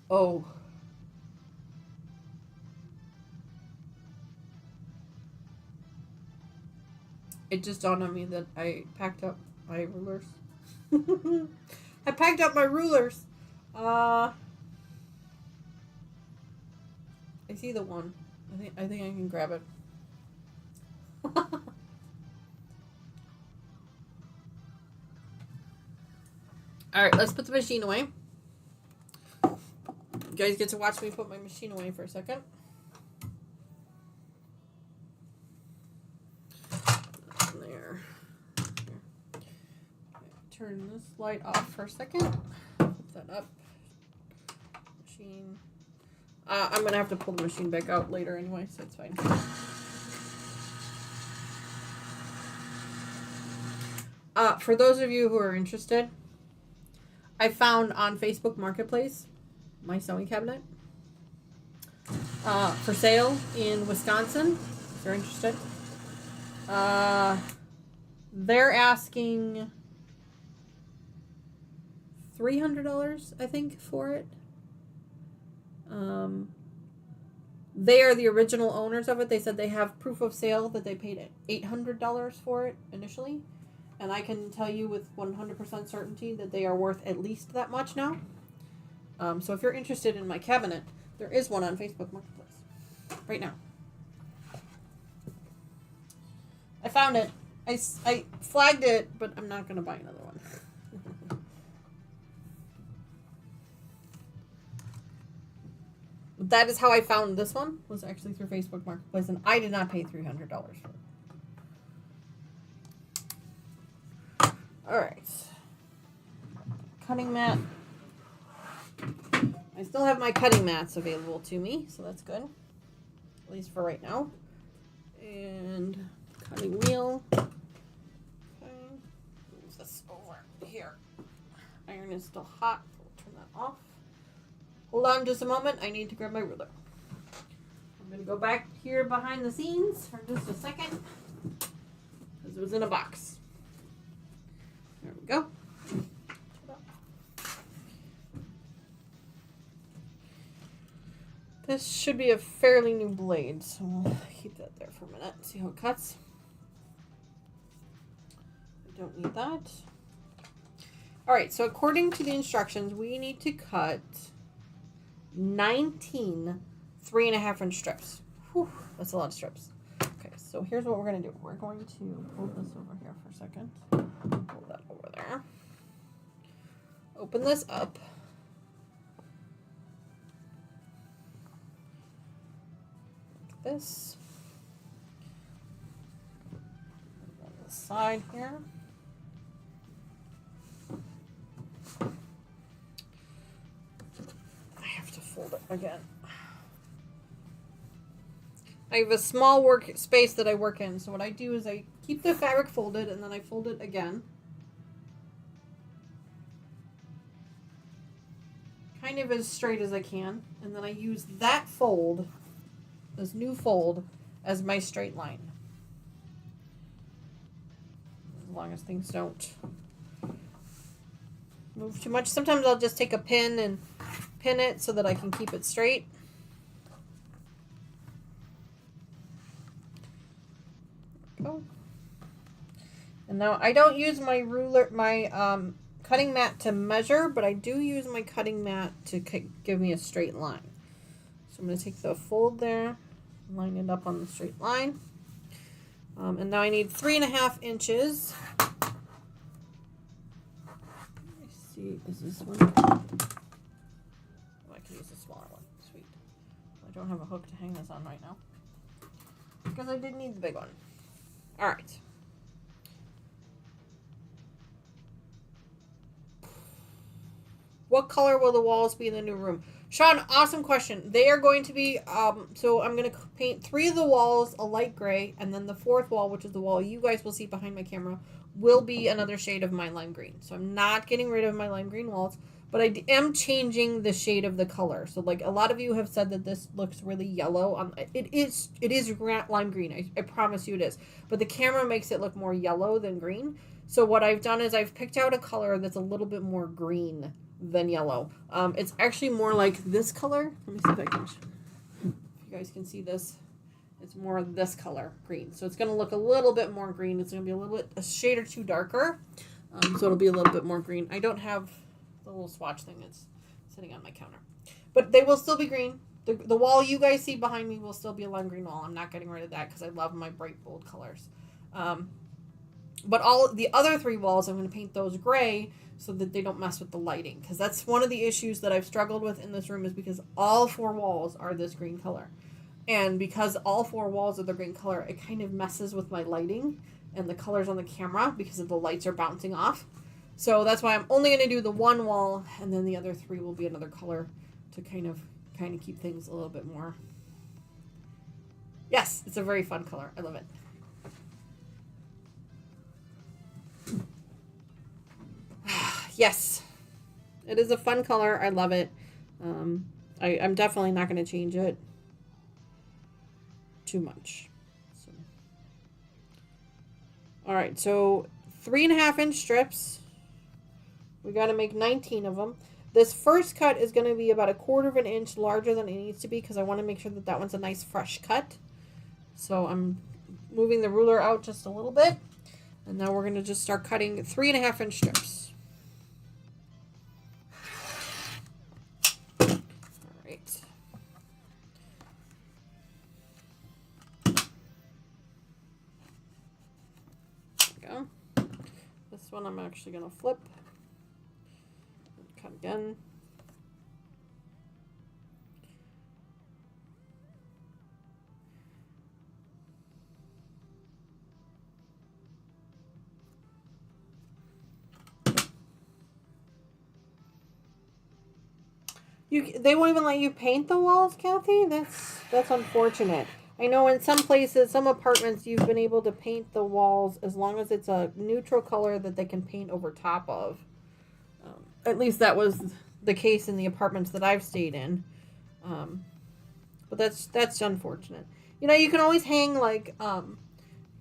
Oh. It just dawned on me that I packed up my rulers. I packed up my rulers. I see the one. I think I can grab it. Alright, let's put the machine away. You guys get to watch me put my machine away for a second. There. Turn this light off for a second. Put that up. Machine. I'm going to have to pull the machine back out later anyway, so it's fine. For those of you who are interested, I found on Facebook Marketplace my sewing cabinet for sale in Wisconsin, if you're interested. They're asking $300, I think, for it. They are the original owners of it. They said they have proof of sale that they paid $800 for it initially. And I can tell you with 100% certainty that they are worth at least that much now. So if you're interested in my cabinet, there is one on Facebook Marketplace right now. I found it. I flagged it, but I'm not going to buy another one. That is how I found this one, was actually through Facebook Marketplace, and I did not pay $300 for it. Alright. Cutting mat. I still have my cutting mats available to me, so that's good. At least for right now. And cutting wheel. Okay. Move this over here. Iron is still hot, so we'll turn that off. Hold on just a moment. I need to grab my ruler. I'm going to go back here behind the scenes for just a second, because it was in a box. There we go. This should be a fairly new blade, so we'll keep that there for a minute and see how it cuts. We don't need that. Alright, so according to the instructions, we need to cut 19 3.5-inch strips. Whew, that's a lot of strips. Okay, so here's what we're going to do. We're going to pull this over here for a second. Pull that over there. Open this up. Like this. On the side here. I have to fold it again. I have a small work space that I work in, so what I do is I keep the fabric folded and then I fold it again. Kind of as straight as I can, and then I use that fold, this new fold, as my straight line. As long as things don't move too much. Sometimes I'll just take a pin and pin it so that I can keep it straight. Oh. And now I don't use my ruler, my cutting mat to measure, but I do use my cutting mat to give me a straight line. So I'm going to take the fold there, line it up on the straight line. And now I need 3.5 inches. Let me see, is this one? Oh, I can use the smaller one. Sweet. I don't have a hook to hang this on right now, because I did need the big one. All right. What color will the walls be in the new room? Sean, awesome question. They are going to be, so I'm going to paint 3 of the walls a light gray, and then the 4th wall, which is the wall you guys will see behind my camera, will be another shade of my lime green. So I'm not getting rid of my lime green walls, but I am changing the shade of the color. So like a lot of you have said that this looks really yellow. It is lime green. I promise you it is. But the camera makes it look more yellow than green. So what I've done is I've picked out a color that's a little bit more green than yellow. It's actually more like this color. Let me see if I can, if you guys can see this. It's more this color, green. So it's going to look a little bit more green. It's going to be a shade or two darker. So it'll be a little bit more green. I don't have the little swatch thing that's sitting on my counter. But they will still be green. The wall you guys see behind me will still be a lime green wall. I'm not getting rid of that because I love my bright, bold colors. But all the other 3 walls, I'm going to paint those gray so that they don't mess with the lighting. Because that's one of the issues that I've struggled with in this room, is because all 4 walls are this green color. And because all 4 walls are the green color, it kind of messes with my lighting and the colors on the camera because of the lights are bouncing off. So that's why I'm only going to do the 1 wall, and then the other 3 will be another color to kind of keep things a little bit more. Yes, it's a very fun color. I love it. Yes, it is a fun color. I love it. I'm definitely not going to change it too much. So. All right, so 3.5-inch strips. We got to make 19 of them. This first cut is going to be about 1/4 of an inch larger than it needs to be because I want to make sure that that one's a nice fresh cut. So I'm moving the ruler out just a little bit. And now we're going to just start cutting 3.5-inch strips. All right. There we go. This one I'm actually going to flip. Cut again. They won't even let you paint the walls, Kathy? That's unfortunate. I know in some places, some apartments, you've been able to paint the walls as long as it's a neutral color that they can paint over top of. At least that was the case in the apartments that I've stayed in. But that's unfortunate. You know, you can always hang, like,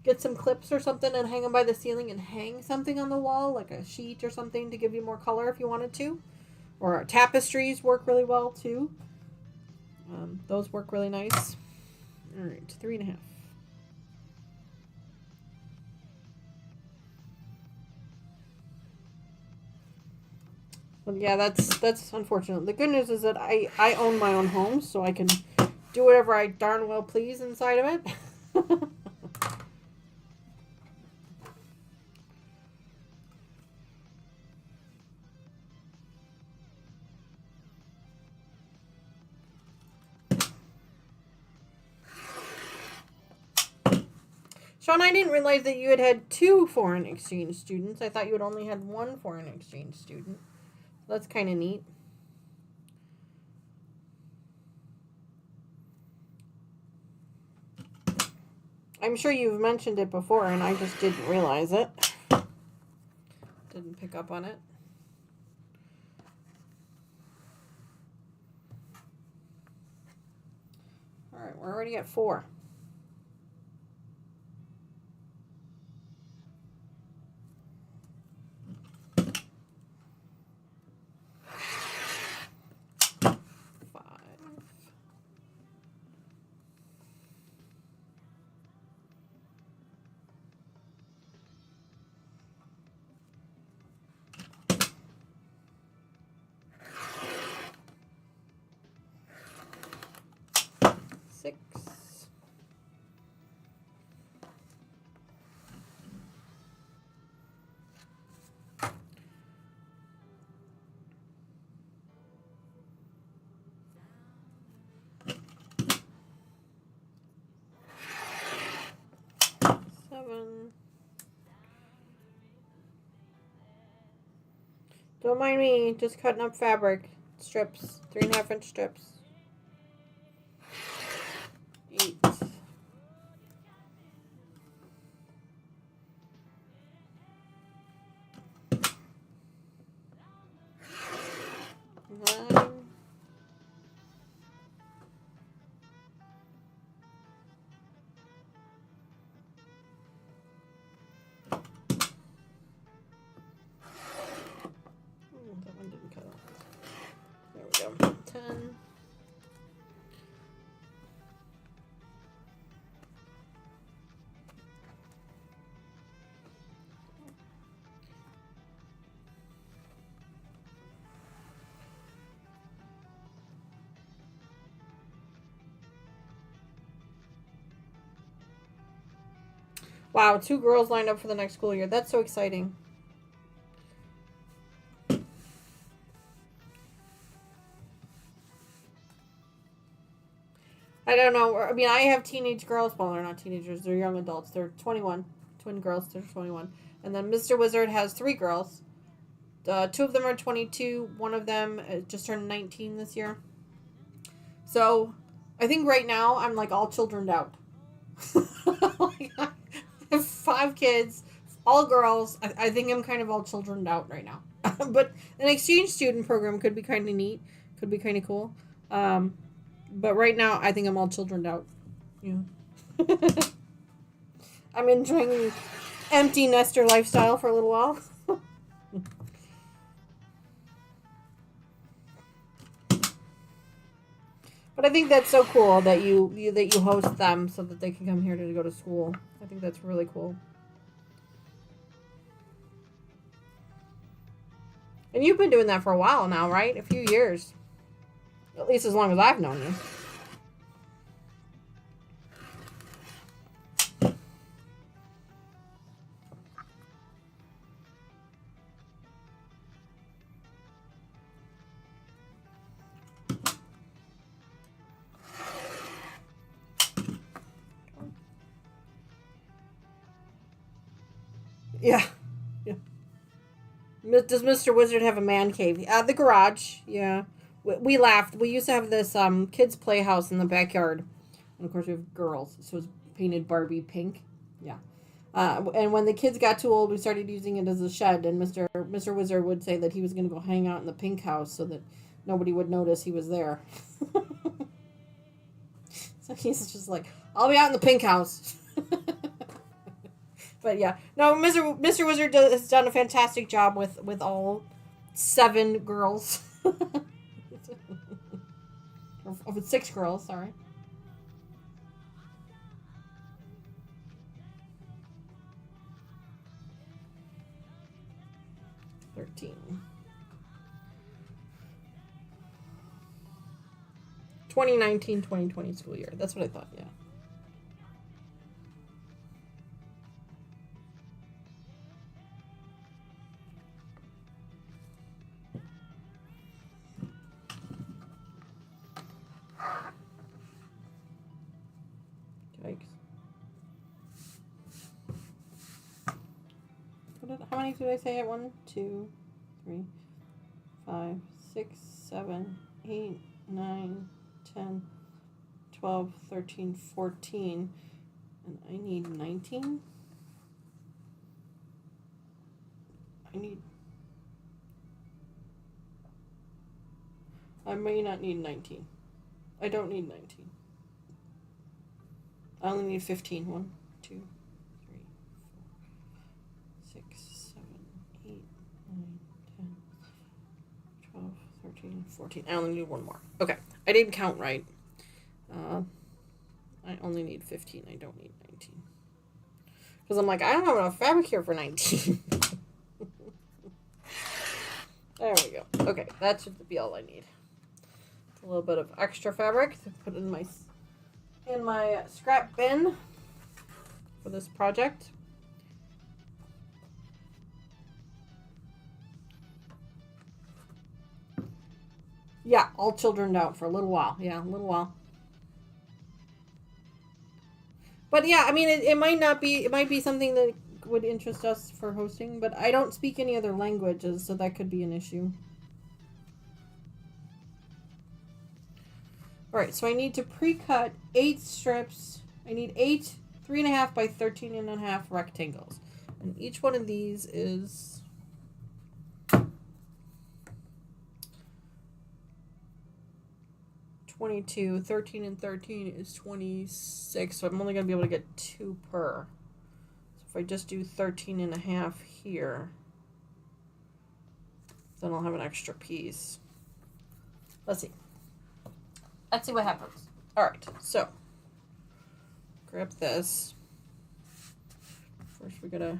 get some clips or something and hang them by the ceiling and hang something on the wall, like a sheet or something to give you more color if you wanted to. Or tapestries work really well, too. Those work really nice. All right, 3.5. Well, yeah, that's unfortunate. The good news is that I own my own home, so I can do whatever I darn well please inside of it. Sean, I didn't realize that you had 2 foreign exchange students. I thought you had only had 1 foreign exchange student. That's kind of neat. I'm sure you've mentioned it before, and I just didn't realize it. Didn't pick up on it. All right, we're already at 4. Don't mind me, just cutting up fabric. strips, 3.5-inch strips. 8. 9. That one didn't cut off. There we go. 10. Wow, 2 girls lined up for the next school year. That's so exciting. I don't know. I mean, I have teenage girls. Well, they're not teenagers. They're young adults. They're 21. Twin girls. They're 21. And then Mr. Wizard has 3 girls. 2 of them are 22. One of them just turned 19 this year. So, I think right now I'm like all childrened out. Like, I have 5 kids, all girls. I think I'm kind of all childrened out right now. But an exchange student program could be kind of neat. Could be kind of cool. But right now, I think I'm all childrened out. Yeah. I'm enjoying the empty nester lifestyle for a little while. But I think that's so cool that you host them so that they can come here to go to school. I think that's really cool. And you've been doing that for a while now, right? A few years. At least as long as I've known you. Yeah. Yeah. Does Mr. Wizard have a man cave? The garage. Yeah. We laughed. We used to have this kids' playhouse in the backyard. And of course we have girls. So it's painted Barbie pink. Yeah. And when the kids got too old, we started using it as a shed. And Mr. Wizard would say that he was going to go hang out in the pink house so that nobody would notice he was there. So he's just like, I'll be out in the pink house. But yeah, no, Mr. Wizard has done a fantastic job with all 7 girls. Or with 6 girls, sorry. $13. 2019-2020 school year. That's what I thought, yeah. How many did I say at 1, 2, 3, 5, 6, 7, 8, 9, 10, 12, 13, 14, and I need 19? I may not need 19. I don't need 19. I only need 15. 1, 2, 3, 4, 6, 7, 8, 9, 10, 12, 13, 14. I only need 1 more. Okay. I didn't count right. I only need 15. I don't need 19. Because I'm like, I don't have enough fabric here for 19. There we go. Okay. That should be all I need. A little bit of extra fabric to put in my scrap bin for this project. Yeah, all childrened out for a little while. Yeah, a little while. But yeah, I mean, it might not be, it might be something that would interest us for hosting, but I don't speak any other languages, so that could be an issue. Alright, so I need to pre-cut 8 strips. I need 8 3.5 by 13.5 rectangles. And each one of these is 22. 13 and 13 is 26. So I'm only going to be able to get 2 per. So if I just do 13.5 here, then I'll have an extra piece. Let's see. Let's see what happens. Alright, so grab this. First we gotta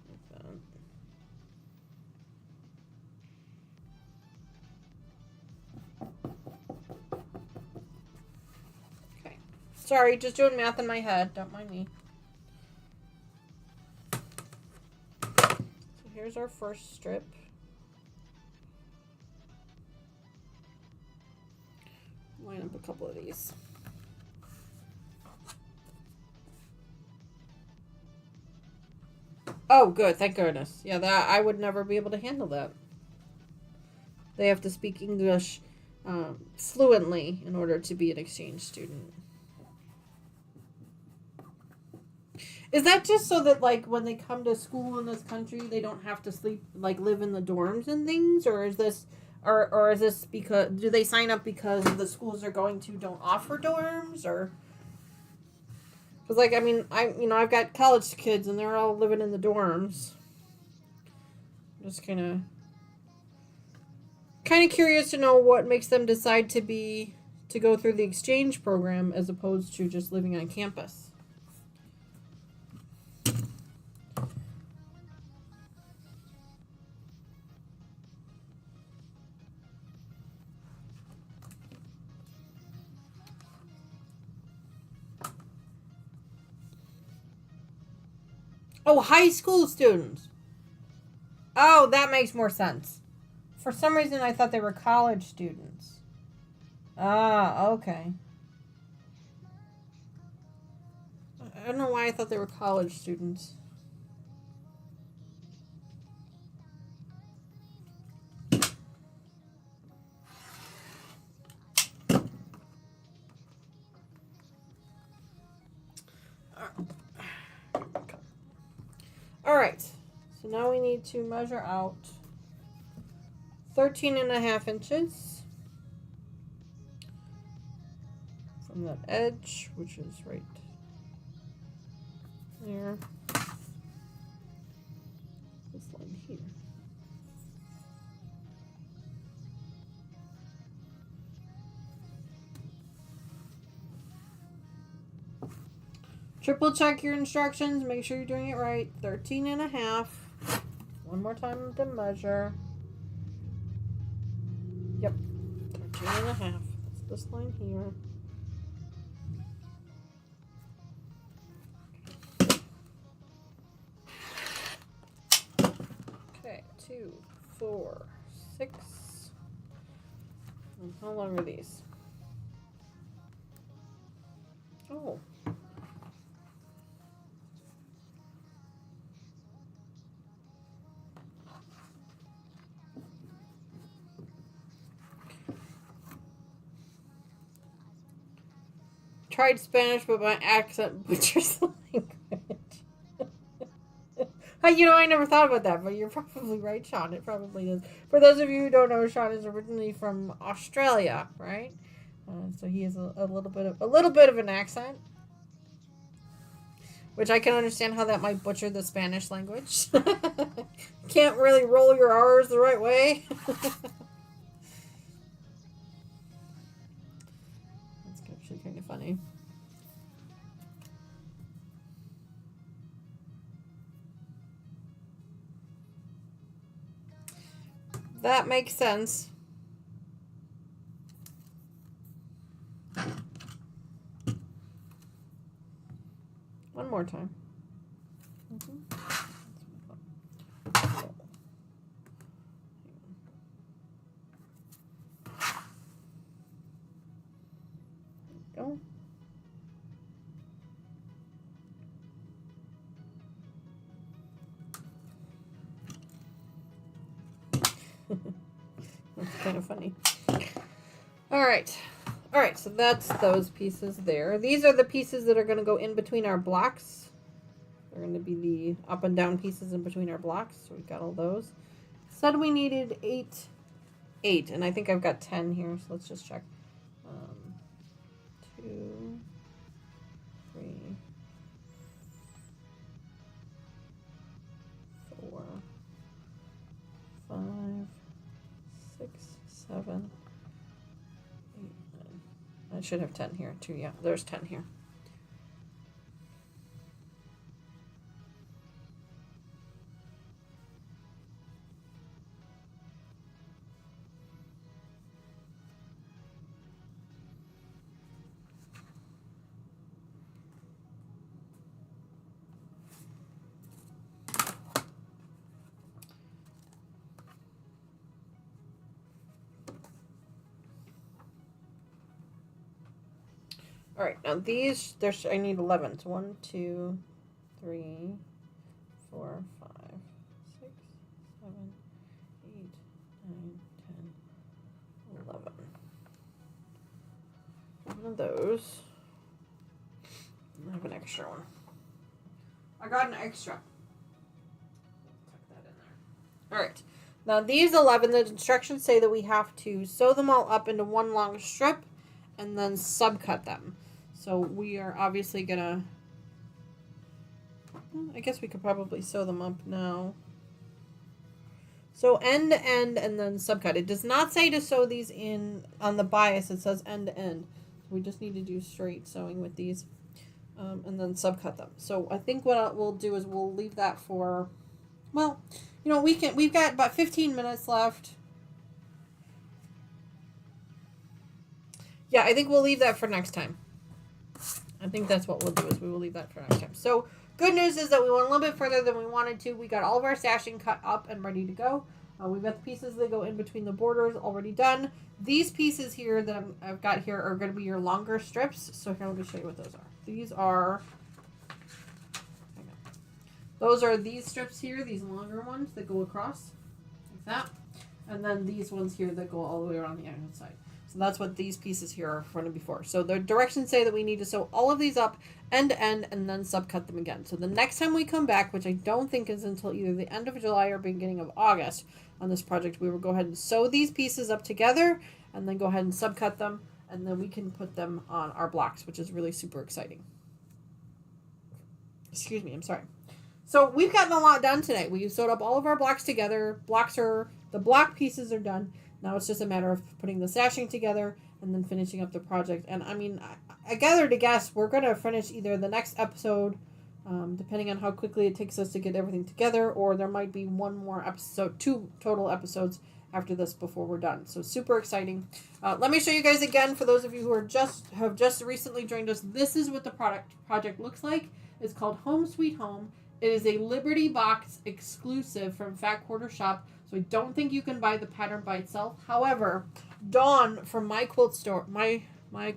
like that. Okay. Sorry, just doing math in my head. Don't mind me. So here's our first strip. Line up a couple of these. Oh, good. Thank goodness. Yeah, that I would never be able to handle that. They have to speak English fluently in order to be an exchange student. Is that just so that, like, when they come to school in this country, they don't have to sleep, like, live in the dorms and things? Or is this... Or is this because, do they sign up because the schools they're going to don't offer dorms, or? Because, like, I mean, I've got college kids and they're all living in the dorms. Just kind of curious to know what makes them decide to go through the exchange program as opposed to just living on campus. Oh, high school students. Oh, that makes more sense. For some reason, I thought they were college students. Ah, okay. I don't know why I thought they were college students. Alright, so now we need to measure out 13.5 inches from that edge, which is right there. This line here. Triple check your instructions. Make sure you're doing it right. 13.5. One more time to measure. Yep. 13.5. That's this line here. Okay. 2, 4, 6. And how long are these? Oh. Tried Spanish, but my accent butchers the language. I never thought about that, but you're probably right, Sean. It probably is. For those of you who don't know, Sean is originally from Australia, right? So he has a little bit of an accent, which I can understand how that might butcher the Spanish language. Can't really roll your R's the right way. Actually kind of funny. That makes sense. One more time. Go. That's kind of funny. All right. All right, so that's those pieces there. These are the pieces that are going to go in between our blocks. They're going to be the up and down pieces in between our blocks. So we've got all those. Said we needed eight, and I think I've got 10 here, so let's just check. 2, 3, 4, 5, 6, 7, 8, 9. I should have 10 here too. Yeah, there's 10 here. All right, now these, I need 11. So 1, 2, 3, 4, 5, 6, 7, 8, 9, 10, 11. One of those. I have an extra one. I got an extra. Tuck that in there. All right. Now these 11, the instructions say that we have to sew them all up into one long strip and then subcut them. So we are obviously gonna, I guess we could probably sew them up now. So end to end and then subcut. It does not say to sew these in on the bias. It says end to end. We just need to do straight sewing with these, and then subcut them. So I think what we'll do is we'll leave that for, well, you know, we've got about 15 minutes left. Yeah, I think we'll leave that for next time. I think that's what we'll do, is we will leave that for next time. So good news is that we went a little bit further than we wanted to. We got all of our sashing cut up and ready to go. We've got the pieces that go in between the borders already done. These pieces here that I've got here are going to be your longer strips. So here, let me show you what those are. Those are these strips here, these longer ones that go across like that. And then these ones here that go all the way around the outside. So that's what these pieces here are going to be for. So the directions say that we need to sew all of these up end to end and then subcut them again. So the next time we come back, which I don't think is until either the end of July or beginning of August on this project, we will go ahead and sew these pieces up together and then go ahead and subcut them, and then we can put them on our blocks, which is really super exciting. Excuse me, I'm sorry. So we've gotten a lot done today. We sewed up all of our blocks together. The block pieces are done. Now it's just a matter of putting the sashing together and then finishing up the project. And I mean, I gather to guess we're going to finish either the next episode, depending on how quickly it takes us to get everything together, or there might be one more episode, 2 total episodes after this before we're done. So super exciting. Let me show you guys again, for those of you who have just recently joined us. This is what the project looks like. It's called Home Sweet Home. It is a Liberty Box exclusive from Fat Quarter Shop. So I don't think you can buy the pattern by itself. However, Dawn from my quilt store, my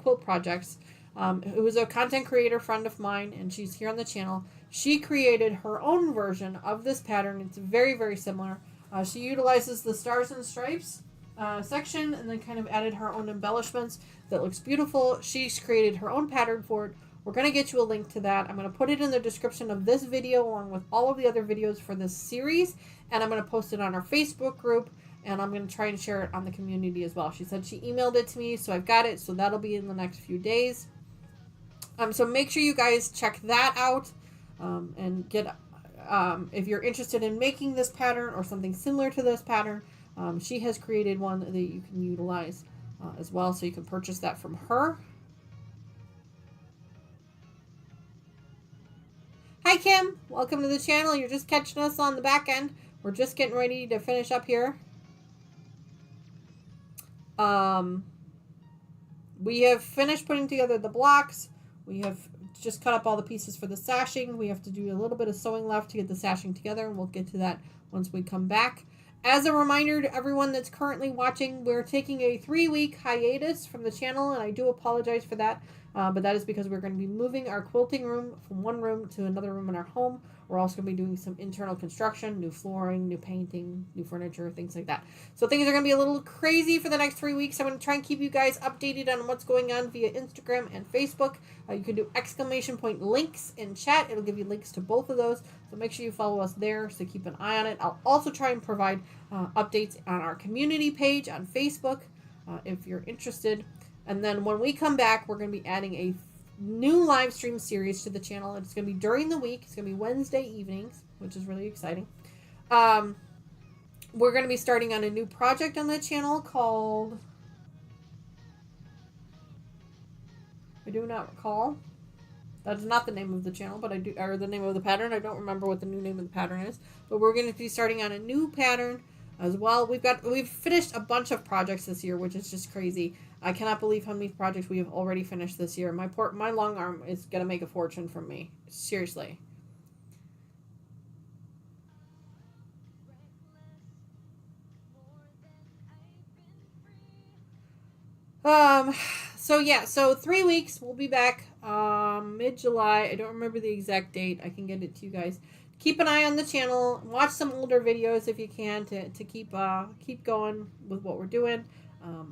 quilt projects, who is a content creator friend of mine, and she's here on the channel. She created her own version of this pattern. It's very, very similar. She utilizes the Stars and Stripes section and then kind of added her own embellishments that looks beautiful. She's created her own pattern for it. We're going to get you a link to that. I'm going to put it in the description of this video along with all of the other videos for this series. And I'm going to post it on our Facebook group. And I'm going to try and share it on the community as well. She said she emailed it to me, so I've got it. So that'll be in the next few days. So make sure you guys check that out. And get, if you're interested in making this pattern or something similar to this pattern, she has created one that you can utilize as well. So you can purchase that from her. Hi, Kim. Welcome to the channel. You're just catching us on the back end. We're just getting ready to finish up here. We have finished putting together the blocks. We have just cut up all the pieces for the sashing. We have to do a little bit of sewing left to get the sashing together, and we'll get to that once we come back. As a reminder to everyone that's currently watching, we're taking a 3-week hiatus from the channel, and I do apologize for that. but that is because we're going to be moving our quilting room from one room to another room in our home. We're also going to be doing some internal construction, new flooring, new painting, new furniture, things like that. So things are going to be a little crazy for the next 3 weeks. I'm going to try and keep you guys updated on what's going on via Instagram and Facebook. You can do exclamation point links in chat. It'll give you links to both of those. So make sure you follow us there, so keep an eye on it. I'll also try and provide updates on our community page on Facebook if you're interested. And then when we come back, we're going to be adding a new live stream series to the channel. It's going to be during the week. It's going to be Wednesday evenings, which is really exciting. We're going to be starting on a new project on the channel called, I do not recall. That is not the name of the channel, but I do, or the name of the pattern. I don't remember what the new name of the pattern is, but we're going to be starting on a new pattern as well. We've finished a bunch of projects this year, which is just crazy. I cannot believe how many projects we have already finished this year. My long arm is going to make a fortune from me. Seriously. So 3 weeks, we'll be back mid-July. I don't remember the exact date. I can get it to you guys. Keep an eye on the channel. Watch some older videos if you can to keep going with what we're doing.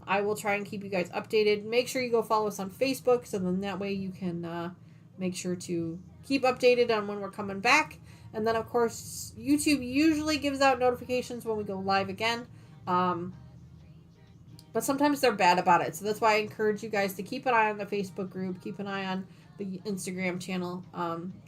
I will try and keep you guys updated. Make sure you go follow us on Facebook, so then that way you can make sure to keep updated on when we're coming back. And then, of course, YouTube usually gives out notifications when we go live again. But sometimes they're bad about it. So that's why I encourage you guys to keep an eye on the Facebook group, keep an eye on the Instagram channel,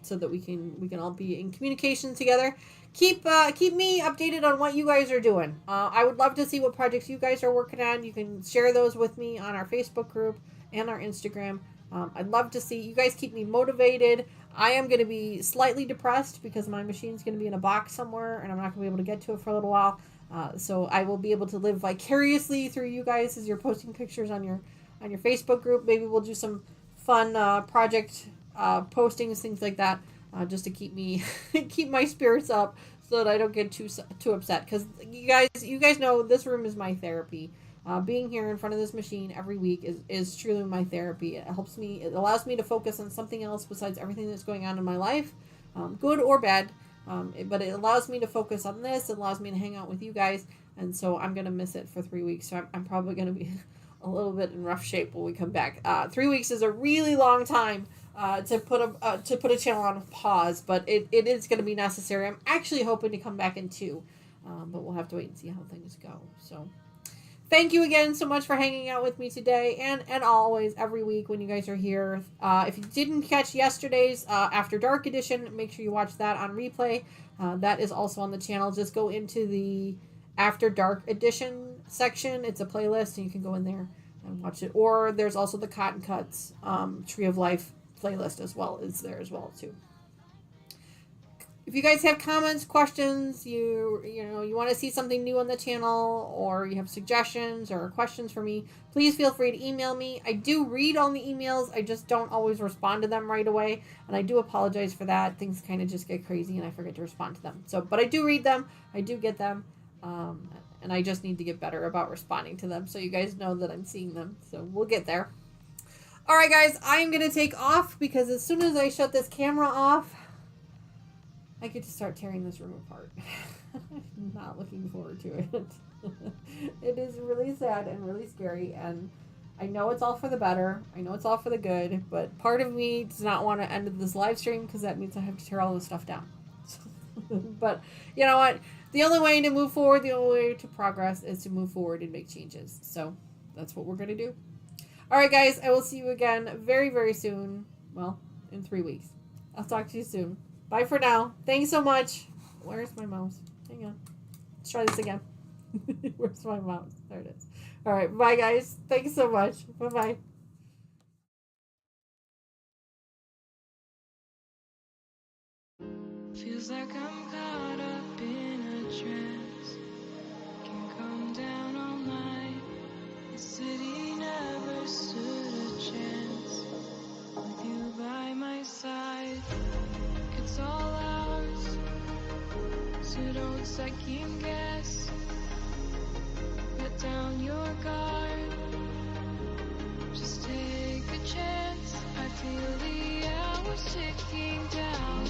so that we can all be in communication together. Keep me updated on what you guys are doing. I would love to see what projects you guys are working on. You can share those with me on our Facebook group and our Instagram. I'd love to see you guys keep me motivated. I am going to be slightly depressed because my machine's going to be in a box somewhere and I'm not going to be able to get to it for a little while. So I will be able to live vicariously through you guys as you're posting pictures on your Facebook group. Maybe we'll do some fun project postings, things like that, just to keep me keep my spirits up so that I don't get too upset. Because you guys know this room is my therapy. Being here in front of this machine every week is truly my therapy. It helps me. It allows me to focus on something else besides everything that's going on in my life, good or bad. But it allows me to focus on this. It allows me to hang out with you guys. And so I'm going to miss it for 3 weeks. So I'm probably going to be a little bit in rough shape when we come back. 3 weeks is a really long time to put a channel on pause, but it is going to be necessary. I'm actually hoping to come back in 2, but we'll have to wait and see how things go. So thank you again so much for hanging out with me today, and always every week when you guys are here. If you didn't catch yesterday's After Dark edition, make sure you watch that on replay. That is also on the channel. Just go into the After Dark edition section. It's a playlist, and you can go in there and watch it. Or there's also the Cotton Cuts Tree of Life playlist as well. It's there as well too. If you guys have comments, questions, you want to see something new on the channel, or you have suggestions or questions for me, please feel free to email me. I do read all the emails. I just don't always respond to them right away, and I do apologize for that. Things kind of just get crazy, and I forget to respond to them. But I do read them. I do get them, and I just need to get better about responding to them so you guys know that I'm seeing them. So we'll get there. All right, guys, I'm going to take off because as soon as I shut this camera off, I get to start tearing this room apart. I'm not looking forward to it. It is really sad and really scary, and I know it's all for the better. I know it's all for the good, but part of me does not want to end this live stream because that means I have to tear all this stuff down. But you know what? The only way to move forward, the only way to progress is to move forward and make changes. So that's what we're going to do. All right, guys, I will see you again very, very soon. Well, in 3 weeks. I'll talk to you soon. Bye for now. Thanks so much. Where's my mouse? Hang on. Let's try this again. Where's my mouse? There it is. All right. Bye, guys. Thanks so much. Bye-bye. Feels like I'm caught up in a trance. Can come down all night. The city never stood a chance. With you by my side. It's all ours, so don't second guess. Let down your guard, just take a chance. feel the hours ticking down.